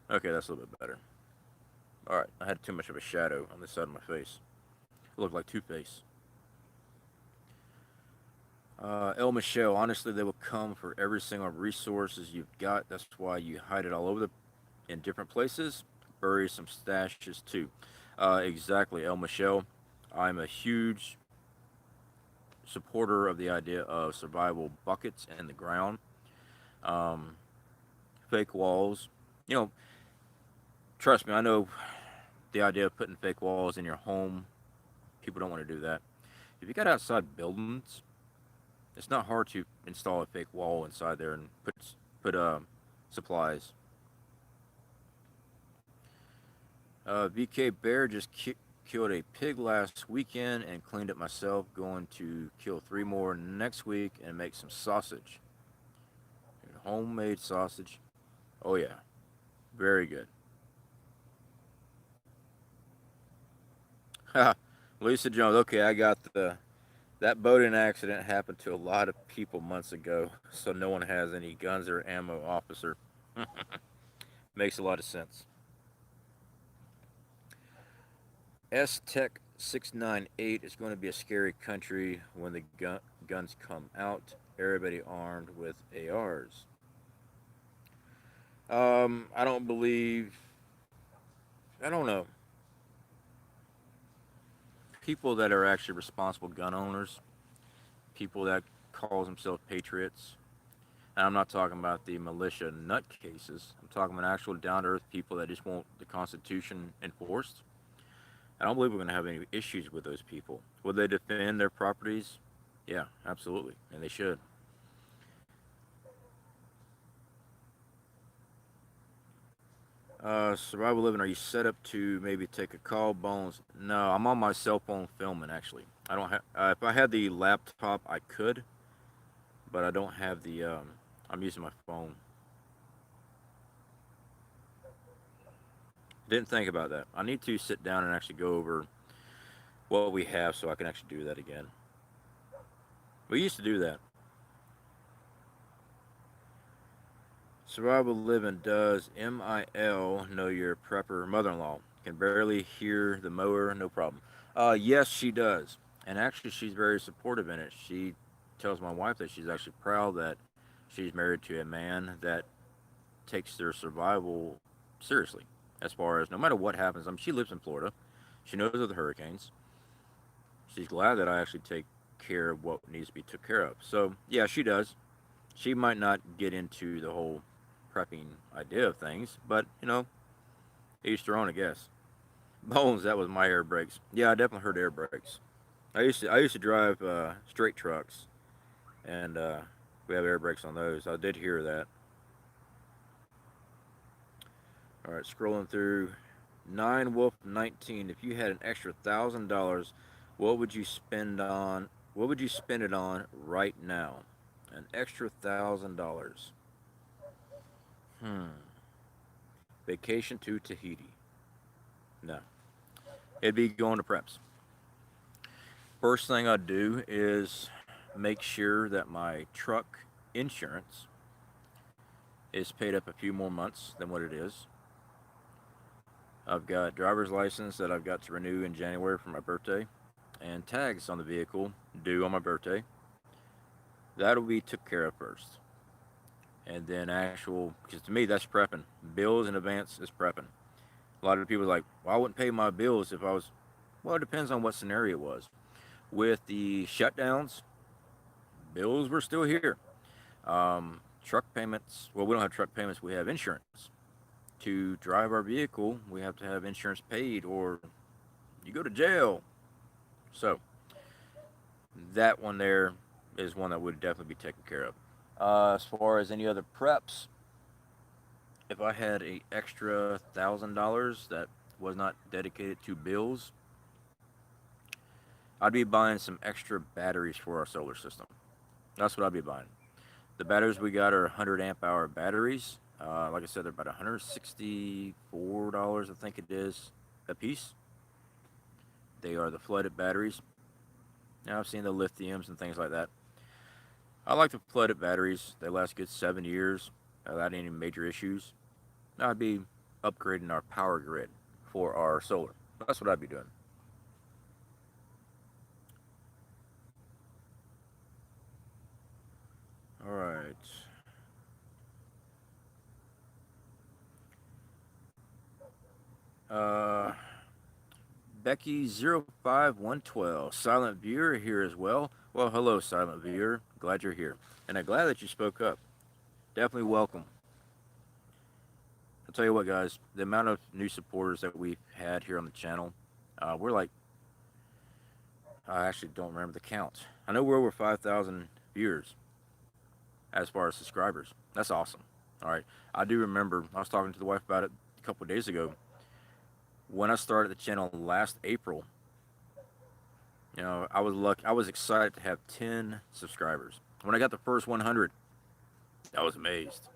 Okay, that's a little bit better. All right, I had too much of a shadow on this side of my face. I look like Two-Face. El Michelle, honestly, they will come for every single resources you've got. That's why you hide it all over in different places. Bury some stashes too. Exactly, El Michelle. I'm a huge supporter of the idea of survival buckets in the ground, um, fake walls. You know, trust me, I know the idea of putting fake walls in your home. People don't want to do that. If you got outside buildings, it's not hard to install a fake wall inside there and put supplies. VK Bear just killed a pig last weekend and cleaned it myself. Going to kill 3 more next week and make some sausage. Homemade sausage. Oh yeah, very good. Lisa Jones. Okay, I got that boating accident happened to a lot of people months ago, so no one has any guns or ammo, officer. Makes a lot of sense. S Tech 698 is going to be a scary country when the guns come out. Everybody armed with ARs. I don't believe. I don't know. People that are actually responsible gun owners, people that calls themselves patriots. And I'm not talking about the militia nutcases. I'm talking about actual down-to-earth people that just want the Constitution enforced. I don't believe we're going to have any issues with those people. Will they defend their properties? Yeah, absolutely, and they should. Survival living. Are you set up to maybe take a call, Bones? No, I'm on my cell phone filming. Actually, I don't have. If I had the laptop, I could, but I don't have the. I'm using my phone. Didn't think about that. I need to sit down and actually go over what we have so I can actually do that again. We used to do that. Survival Living, does MIL know your prepper mother-in-law? Can barely hear the mower, no problem. Yes, she does, and actually, she's very supportive in it. She tells my wife that she's actually proud that she's married to a man that takes their survival seriously. As far as no matter what happens, I mean, she lives in Florida. She knows of the hurricanes. She's glad that I actually take care of what needs to be took care of. So yeah, she does. She might not get into the whole prepping idea of things, but each their own, I guess. Bones, that was my air brakes. Yeah, I definitely heard air brakes. I used to drive straight trucks, and we have air brakes on those. I did hear that. All right, scrolling through. Nine Wolf 19. If you had an extra $1,000, what would you spend on? What would you spend it on right now? An extra $1,000. Hmm. Vacation to Tahiti. No, it'd be going to preps. First thing I'd do is make sure that my truck insurance is paid up a few more months than what it is. I've got driver's license that I've got to renew in January for my birthday, and tags on the vehicle due on my birthday. That'll be took care of first, and then actual, because to me that's prepping. Bills in advance is prepping. A lot of people are like, well, I wouldn't pay my bills if I was. Well, it depends on what scenario it was. With the shutdowns, bills were still here. Truck payments. Well, we don't have truck payments. We have insurance. To drive our vehicle, we have to have insurance paid, or you go to jail. So that one there is one that would definitely be taken care of. As far as any other preps, if I had a extra $1,000 that was not dedicated to bills, I'd be buying some extra batteries for our solar system. That's what I'd be buying. The batteries we got are 100 amp hour batteries. Like I said, they're about $164, I think it is, a piece. They are the flooded batteries. Now I've seen the lithiums and things like that. I like the flooded batteries. They last a good 7 years without any major issues. I'd be upgrading our power grid for our solar. That's what I'd be doing. All right. Uh, Becky 05112, silent viewer here as well. Well, hello, silent viewer. Glad you're here, and I'm glad that you spoke up. Definitely welcome. I'll tell you what, guys. The amount of new supporters that we've had here on the channel, we're like, I actually don't remember the count. I know we're over 5,000 viewers as far as subscribers. That's awesome. All right. I do remember I was talking to the wife about it a couple of days ago. When I started the channel last April, I was lucky. I was excited to have 10 subscribers. When I got the first 100, I was amazed.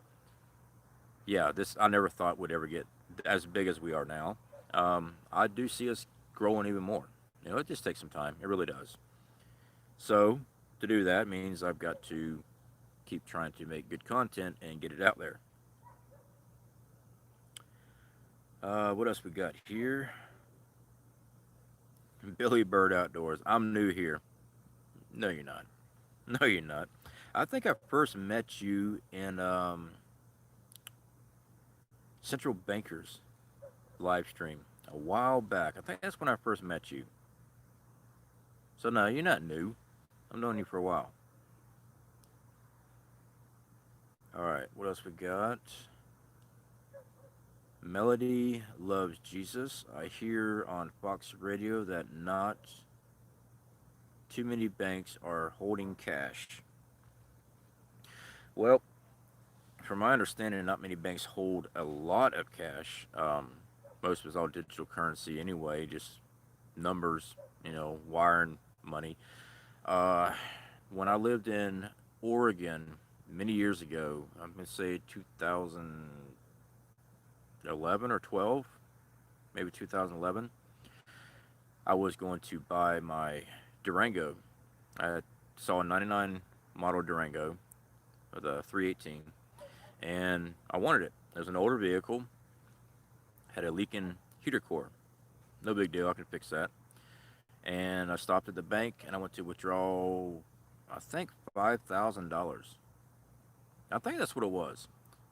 Yeah, this I never thought would ever get as big as we are now. I do see us growing even more. It just takes some time. It really does. So to do that means I've got to keep trying to make good content and get it out there. What else we got here? Billy Bird Outdoors. I'm new here. No, you're not. No, you're not. I think I first met you in Central Bankers live stream a while back. I think that's when I first met you. So no, you're not new. I've known you for a while. All right, what else we got? Melody loves Jesus. I hear on Fox Radio that not too many banks are holding cash. Well, from my understanding, not many banks hold a lot of cash. Most of it's all digital currency anyway, just numbers, wiring money. Uh, when I lived in Oregon many years ago, I'm going to say 2011 or 12, maybe 2011, I was going to buy my Durango. I saw a 99 model Durango with a 318, and I wanted it. It was an older vehicle, had a leaking heater core. No big deal, I can fix that. And I stopped at the bank and I went to withdraw, I think $5,000. I think that's what it was.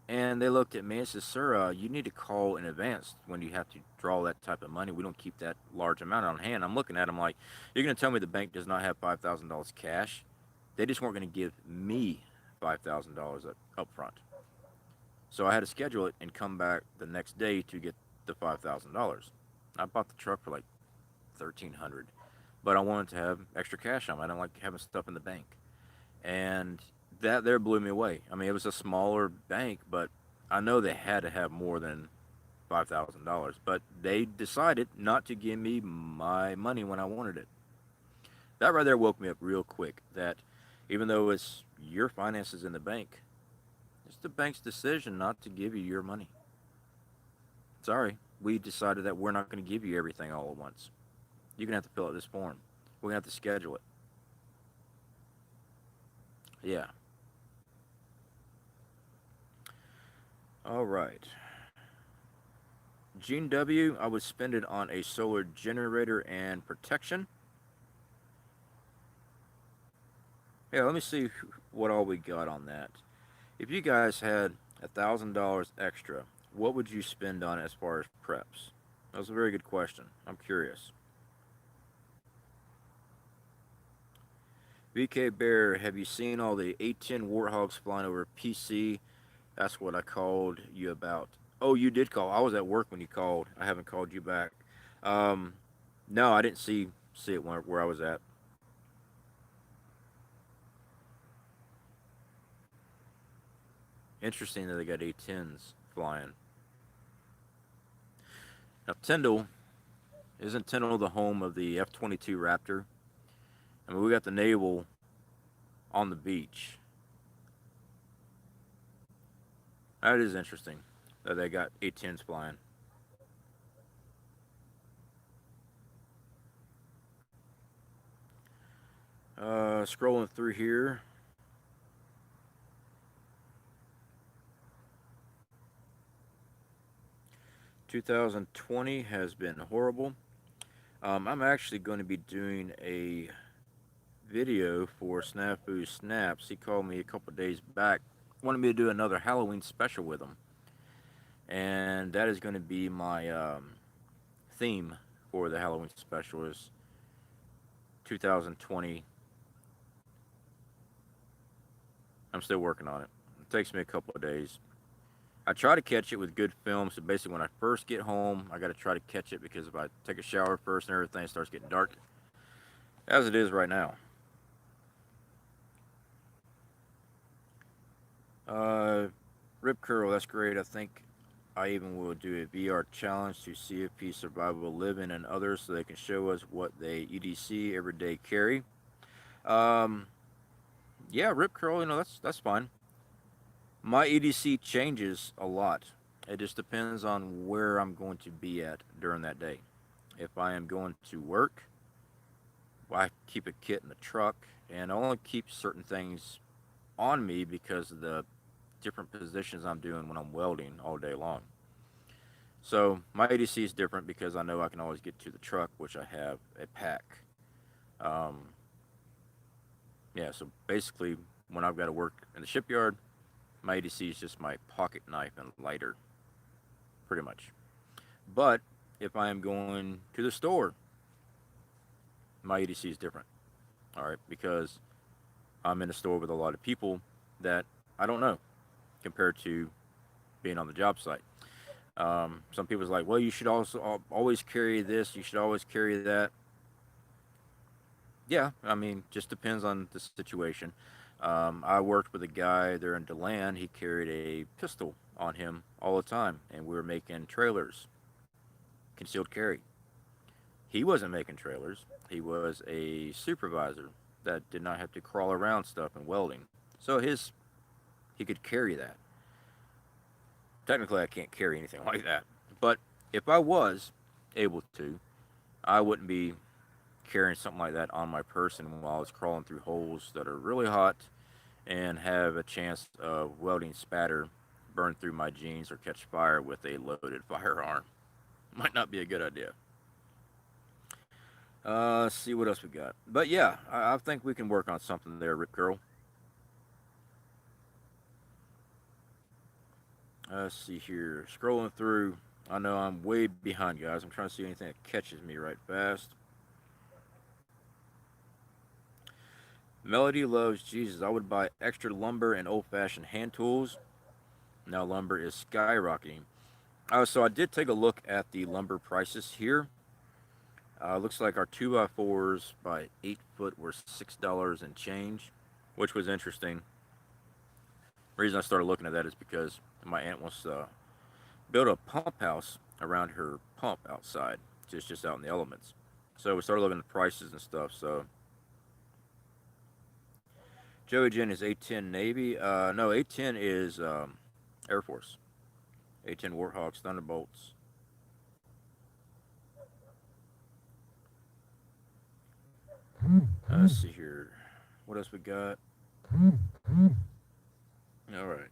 And they looked at me and said, "Sir, you need to call in advance when you have to draw that type of money. We don't keep that large amount on hand." I'm looking at them like, "You're going to tell me the bank does not have $5,000 cash? They just weren't going to give me $5,000 up front." So I had to schedule it and come back the next day to get the $5,000. I bought the truck for like 1,300, but I wanted to have extra cash on me. I don't like having stuff in the bank, and that there blew me away. I mean, it was a smaller bank, but I know they had to have more than $5,000. But they decided not to give me my money when I wanted it. That right there woke me up real quick. That even though it's your finances in the bank, it's the bank's decision not to give you your money. Sorry, we decided that we're not going to give you everything all at once. You're going to have to fill out this form. We're going to have to schedule it. Yeah. All right. Gene W, I would spend it on a solar generator and protection. Yeah, let me see what all we got on that. If you guys had $1,000 extra, what would you spend on it as far as preps? That was a very good question. I'm curious. VK Bear, have you seen all the A10 warthogs flying over PC? That's what I called you about. Oh, you did call. I was at work when you called. I haven't called you back. Um, no, I didn't see it where I was at. Interesting that they got A10s flying. Now, Tyndall, isn't Tyndall the home of the F-22 Raptor? I mean, we got the naval on the beach. That is interesting that they got A-10s flying. Scrolling through here. 2020 has been horrible. I'm actually going to be doing a video for Snafu Snaps. He called me a couple days back, wanted me to do another Halloween special with him, and that is going to be my theme for the Halloween special is 2020. I'm still working on it. It takes me a couple of days. I try to catch it with good film. So basically, when I first get home, I got to try to catch it because if I take a shower first and everything, it starts getting dark, as it is right now. Uh, Rip Curl, that's great. I think I even will do a VR challenge to C.F.P Survivable Living and others so they can show us what they EDC everyday carry. Um, yeah, Rip Curl, that's fine. My EDC changes a lot. It just depends on where I'm going to be at during that day. If I am going to work, I keep a kit in the truck, and I only keep certain things on me because of the different positions I'm doing when I'm welding all day long. So my ADC is different because I know I can always get to the truck, which I have a pack. Um, yeah, so basically, when I've got to work in the shipyard, my ADC is just my pocket knife and lighter, pretty much. But if I am going to the store, my ADC is different. All right, because I'm in a store with a lot of people that I don't know compared to being on the job site. Some people's like, well, you should also always carry this. You should always carry that. Yeah, I mean, just depends on the situation. I worked with a guy there in DeLand. He carried a pistol on him all the time, and we were making trailers, concealed carry. He wasn't making trailers. He was a supervisor that did not have to crawl around stuff and welding. So he could carry that. Technically, I can't carry anything like that. But if I was able to, I wouldn't be carrying something like that on my person while I was crawling through holes that are really hot and have a chance of welding spatter burn through my jeans or catch fire with a loaded firearm. Might not be a good idea. Let's see what else we got. But yeah, I think we can work on something there, Rip Curl. Let's see here. Scrolling through. I know I'm way behind, guys. I'm trying to see anything that catches me right fast. Melody loves Jesus. I would buy extra lumber and old fashioned hand tools. Now lumber is skyrocketing. So I did take a look at the lumber prices here. Looks like our 2x4s by 8 foot were $6 and change, which was interesting. The reason I started looking at that is because my aunt wants to build a pump house around her pump outside, just out in the elements. So we started looking at prices and stuff. So Joey Jen is A10 Navy. No, A10 is Air Force. A10 Warhawks, Thunderbolts. Let's see here. What else we got? All right.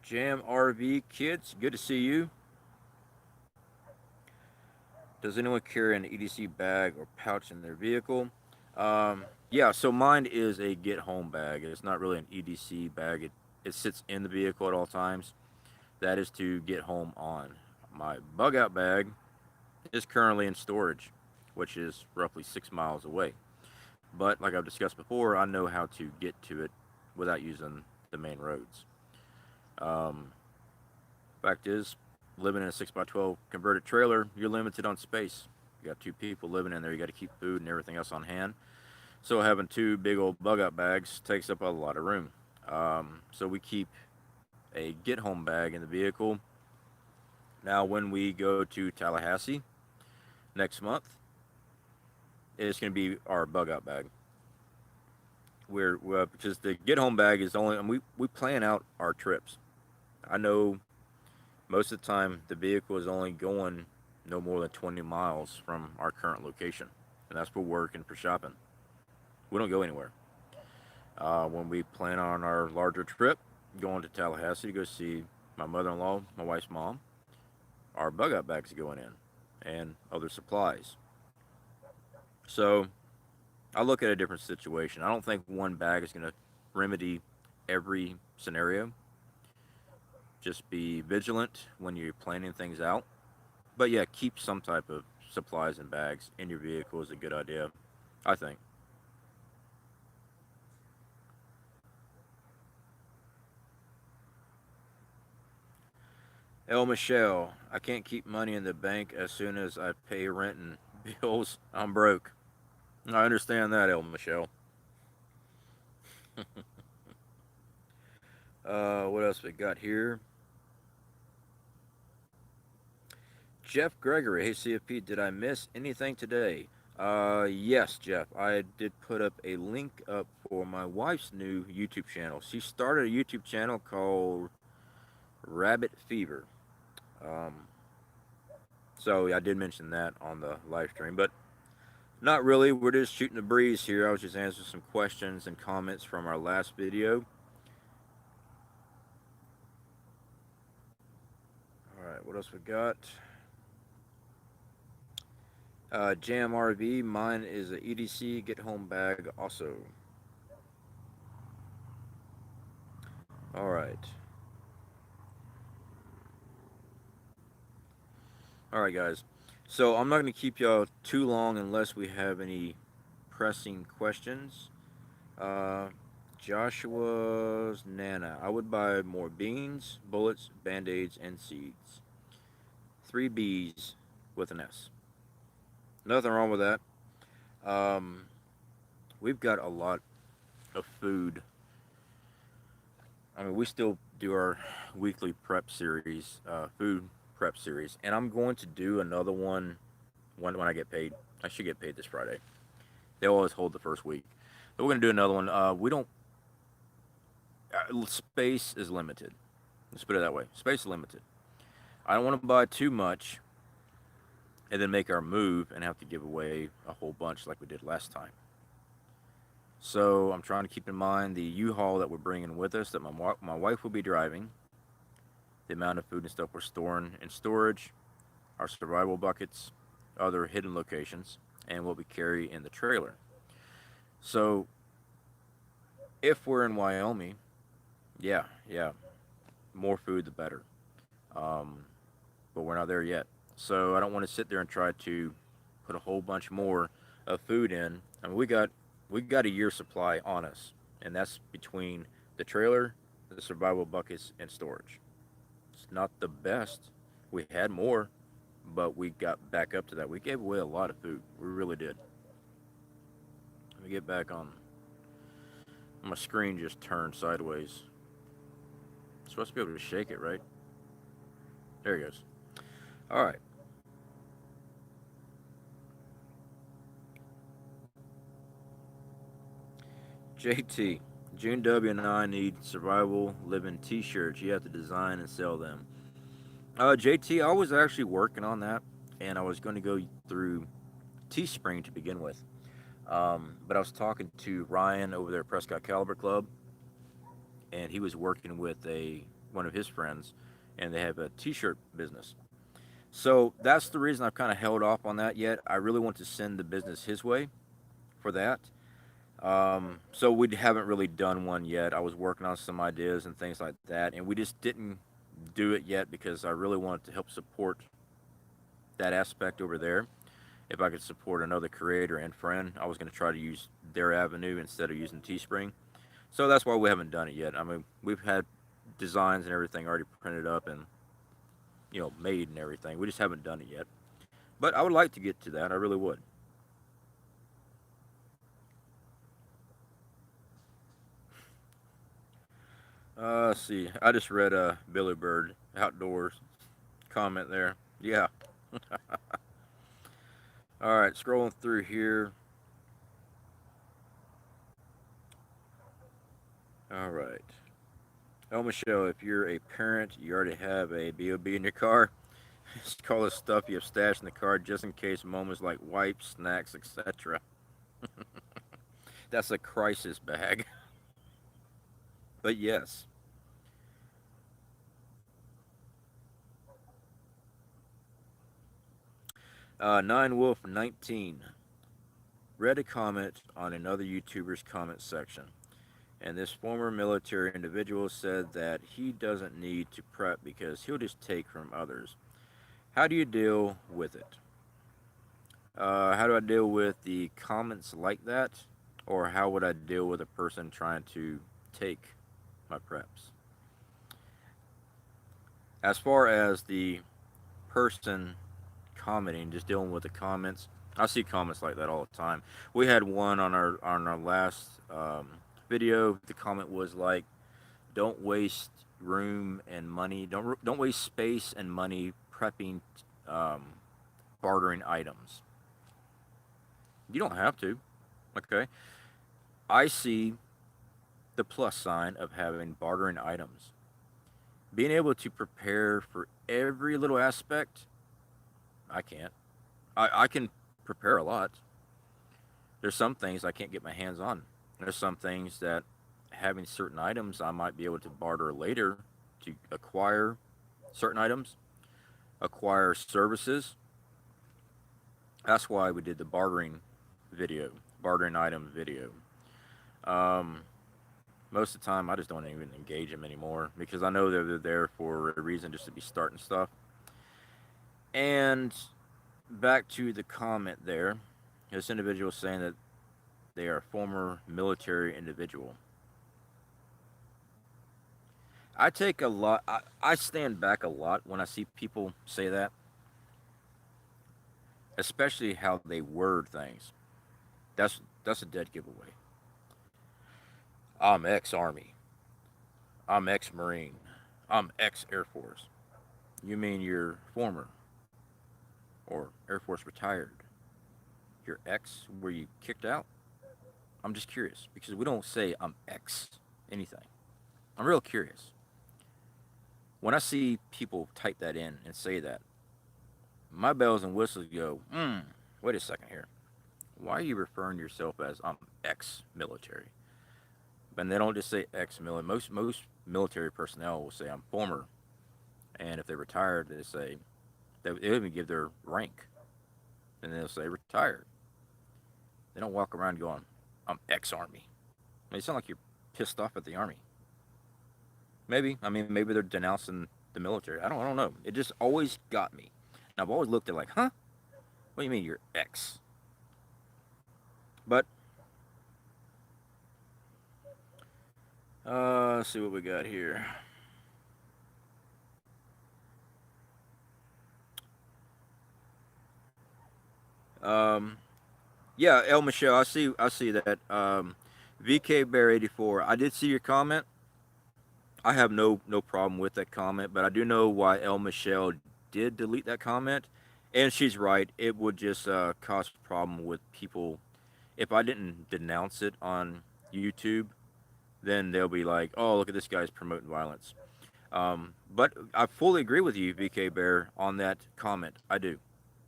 Jam RV kids, good to see you. Does anyone carry an EDC bag or pouch in their vehicle? Yeah, so mine is a get home bag. It's not really an EDC bag. It sits in the vehicle at all times. That is to get home on. My bug out bag is currently in storage, which is roughly 6 miles away. But like I've discussed before, I know how to get to it without using the main roads. Um, Fact is, living in a 6x12 converted trailer, you're limited on space. You got two people living in there. You got to keep food and everything else on hand. So having two big old bug out bags takes up a lot of room. So we keep a get home bag in the vehicle. Now, when we go to Tallahassee next month, it's going to be our bug out bag. We're because the get home bag is only, and we plan out our trips. I know most of the time the vehicle is only going no more than 20 miles from our current location, and that's for work and for shopping. We don't go anywhere. When we plan on our larger trip, going to Tallahassee to go see my mother-in-law, my wife's mom, our bug out bags are going in, and other supplies. So I look at a different situation. I don't think one bag is going to remedy every scenario. Just be vigilant when you're planning things out. But yeah, keep some type of supplies and bags in your vehicle is a good idea, I think. El Michelle, I can't keep money in the bank as soon as I pay rent and bills. I'm broke. I understand that, El Michelle. What else we got here? Jeff Gregory, hey C.F.P, did I miss anything today? Yes, Jeff. I did put up a link up for my wife's new YouTube channel. She started a YouTube channel called Rabbit Fever. Um, so I did mention that on the live stream, but not really. We're just shooting the breeze here. I was just answering some questions and comments from our last video. All right, what else we got? Jam RV, mine is a EDC get home bag also. All right. All right, guys. So I'm not going to keep y'all too long unless we have any pressing questions. Uh, Joshua's Nana. I would buy more beans, bullets, band aids, and seeds. Three B's with an S. Nothing wrong with that. Um, we've got a lot of food. I mean, we still do our weekly prep series, food prep series, and I'm going to do another one when I get paid. I should get paid this Friday. They always hold the first week, but we're going to do another one. We don't. Space is limited. Let's put it that way. Space is limited. I don't want to buy too much and then make our move and have to give away a whole bunch like we did last time. So I'm trying to keep in mind the U-Haul that we're bringing with us, that my wife will be driving, the amount of food and stuff we're storing in storage, our survival buckets, other hidden locations, and what we carry in the trailer. So if we're in Wyoming, yeah, more food the better. Um, but we're not there yet. So I don't want to sit there and try to put a whole bunch more of food in. I mean, we got a year supply on us, and that's between the trailer, the survival buckets, and storage. It's not the best. We had more, but we got back up to that. We gave away a lot of food. We really did. Let me get back on. My screen just turned sideways. I'm supposed to be able to shake it, right? There he goes. All right. JT. June W and I need survival living T-shirts. You have to design and sell them. JT, I was actually working on that, and I was going to go through Teespring to begin with. But I was talking to Ryan over there at Prescott Caliber Club, and he was working with a one of his friends, and they have a T-shirt business. So that's the reason I've kind of held off on that yet. I really want to send the business his way for that. So we haven't really done one yet. I was working on some ideas and things like that, and we just didn't do it yet because I really wanted to help support that aspect over there. If I could support another creator and friend, I was going to try to use their avenue instead of using Teespring. So that's why we haven't done it yet. I mean, we've had designs and everything already printed up and made and everything. We just haven't done it yet. But I would like to get to that. I really would. Let's see. I just read Billy Bird outdoors comment there. Yeah. All right. Scrolling through here. All right. Oh, Michelle, if you're a parent, you already have a BOB in your car. Just call the stuff you have stashed in the car just in case moments like wipes, snacks, etc. That's a crisis bag. But yes. Nine Wolf 19 read a comment on another YouTuber's comment section. And this former military individual said that he doesn't need to prep because he'll just take from others. How do you deal with it? How do I deal with the comments like that? Or how would I deal with a person trying to take my preps? As far as the person commenting, just dealing with the comments, I see comments like that all the time. We had one on our last video. The comment was like, "Don't waste room and money. Don't waste space and money prepping, um, bartering items. You don't have to." Okay, I see the plus sign of having bartering items. Being able to prepare for every little aspect, I can't. I can prepare a lot. There's some things I can't get my hands on. There's some things that having certain items I might be able to barter later to acquire certain items, acquire services. That's why we did the bartering video, bartering item video. Um, Most of the time, I just don't even engage them anymore because I know they're there for a reason, just to be starting stuff. And back to the comment there, this individual saying that they are a former military individual. I take a lot. I stand back a lot when I see people say that, especially how they word things. That's a dead giveaway. I'm ex Army. I'm ex Marine. I'm ex Air Force. You mean you're former or Air Force retired? Your ex, were you kicked out? I'm just curious because we don't say I'm ex anything. I'm real curious. When I see people type that in and say that, my bells and whistles go, wait a second here. why are you referring to yourself as I'm ex-military? But they don't just say ex-military. Most military personnel will say I'm former, and if they retired, they say they even give their rank, and they'll say retired. They don't walk around going I'm ex-army. I mean, you sound like you're pissed off at the army. Maybe. I mean, maybe they're denouncing the military. I don't know. It just always got me. And I've always looked at it like, huh? What do you mean you're ex? But let's see what we got here. Um, yeah, El Michelle, I see that. VK Bear 84. I did see your comment. I have no problem with that comment, but I do know why El Michelle did delete that comment, and she's right. It would just cause a problem with people if I didn't denounce it on YouTube. Then they'll be like, "Oh, look at this guy's promoting violence." But I fully agree with you, VK Bear, on that comment. I do.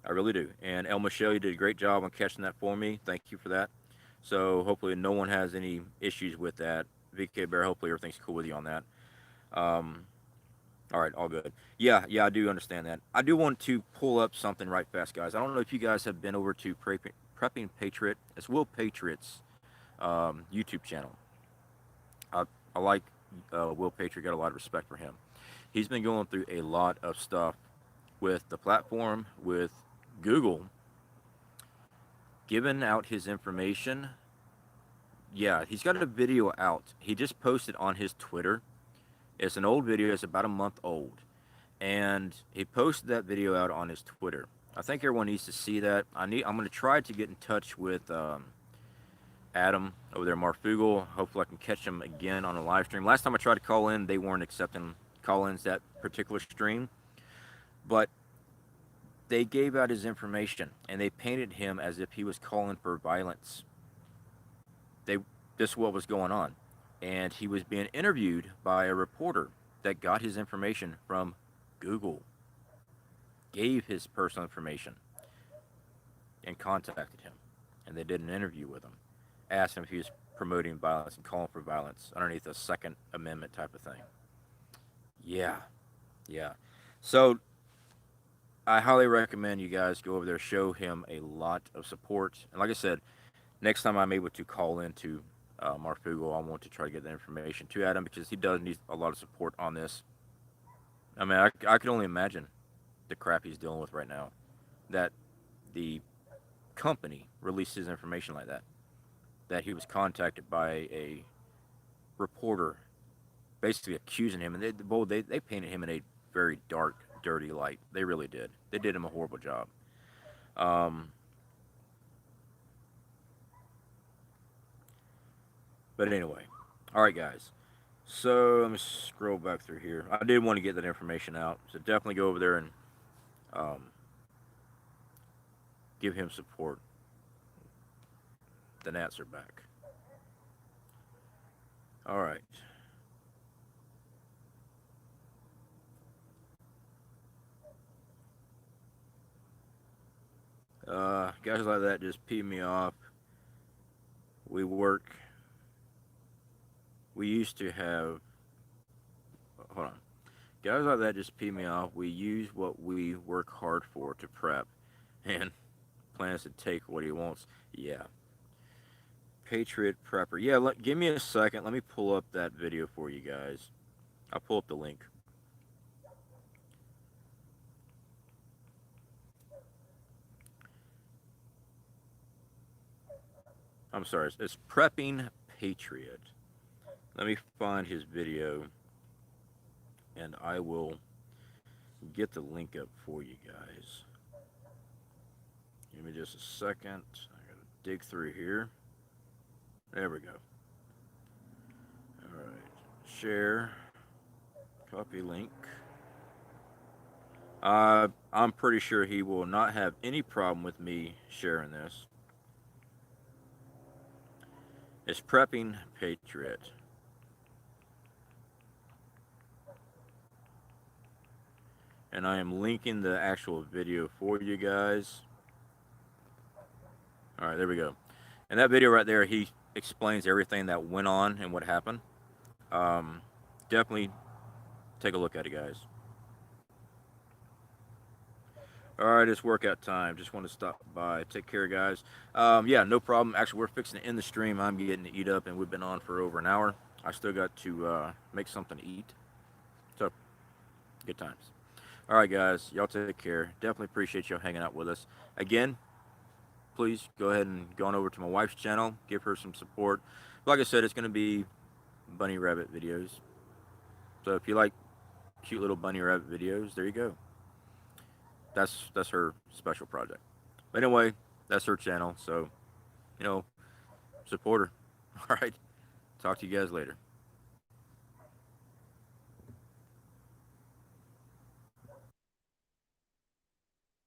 I really do. And El Michelle, you did a great job on catching that for me. Thank you for that. So hopefully no one has any issues with that. VK Bear, hopefully everything's cool with you on that. Um, all right, all good. Yeah, I do understand that. I do want to pull up something right fast, guys. I don't know if you guys have been over to Prepping Patriot. It's Will Patriot's YouTube channel. I, I like Will Patriot, got a lot of respect for him. He's been going through a lot of stuff with the platform, with Google, giving out his information. Yeah, he's got a video out. He just posted on his Twitter. It's an old video, it's about a month old. And he posted that video out on his Twitter. I think everyone needs to see that. I'm going to try to get in touch with Adam over there, Marfugal. Hopefully, I can catch him again on a live stream. Last time I tried to call in, they weren't accepting call-ins that particular stream, but they gave out his information and they painted him as if he was calling for violence. They This is what was going on, and he was being interviewed by a reporter that got his information from Google, gave his personal information, and contacted him, and they did an interview with him, asked him if he was promoting violence and calling for violence underneath a Second Amendment type of thing. Yeah, yeah. So I highly recommend you guys go over there, show him a lot of support. And like I said, next time I'm able to call into Marfugo, I want to try to get that information to Adam because he does need a lot of support on this. I mean, I can only imagine the crap he's dealing with right now. That the company released his information like that. That he was contacted by a reporter, basically accusing him, and they painted him in a very dark, dirty light. They really did. They did him a horrible job. Um, but anyway, all right, guys. So let me scroll back through here. I did want to get that information out, so definitely go over there and um, give him support. The Nats are back. All right. Guys like that just pee me off. We work. We used to have. Hold on. Guys like that just pee me off. We use what we work hard for to prep, and plans to take what he wants. Yeah. Patriot Prepper. Yeah, give me a second. Let me pull up that video for you guys. I'll pull up the link. I'm sorry. It's Prepping Patriot. Let me find his video, and I will get the link up for you guys. Give me just a second. I gotta dig through here. There we go. All right. Share. Copy link. I'm pretty sure he will not have any problem with me sharing this. It's Prepping Patriot. And I am linking the actual video for you guys. All right, there we go. And that video right there, he explains everything that went on and what happened. Um, Definitely take a look at it, guys. All right, it's workout time. Just want to stop by. Take care, guys. Yeah, no problem. Actually, we're fixing to end the stream. I'm getting to eat up, and we've been on for over an hour. I still got to make something to eat. So, good times. All right, guys. Y'all take care. Definitely appreciate y'all hanging out with us. Again, please go ahead and go on over to my wife's channel. Give her some support. Like I said, it's going to be bunny rabbit videos. So if you like cute little bunny rabbit videos, there you go. That's her special project. But anyway, that's her channel. So, you know, support her. All right. Talk to you guys later.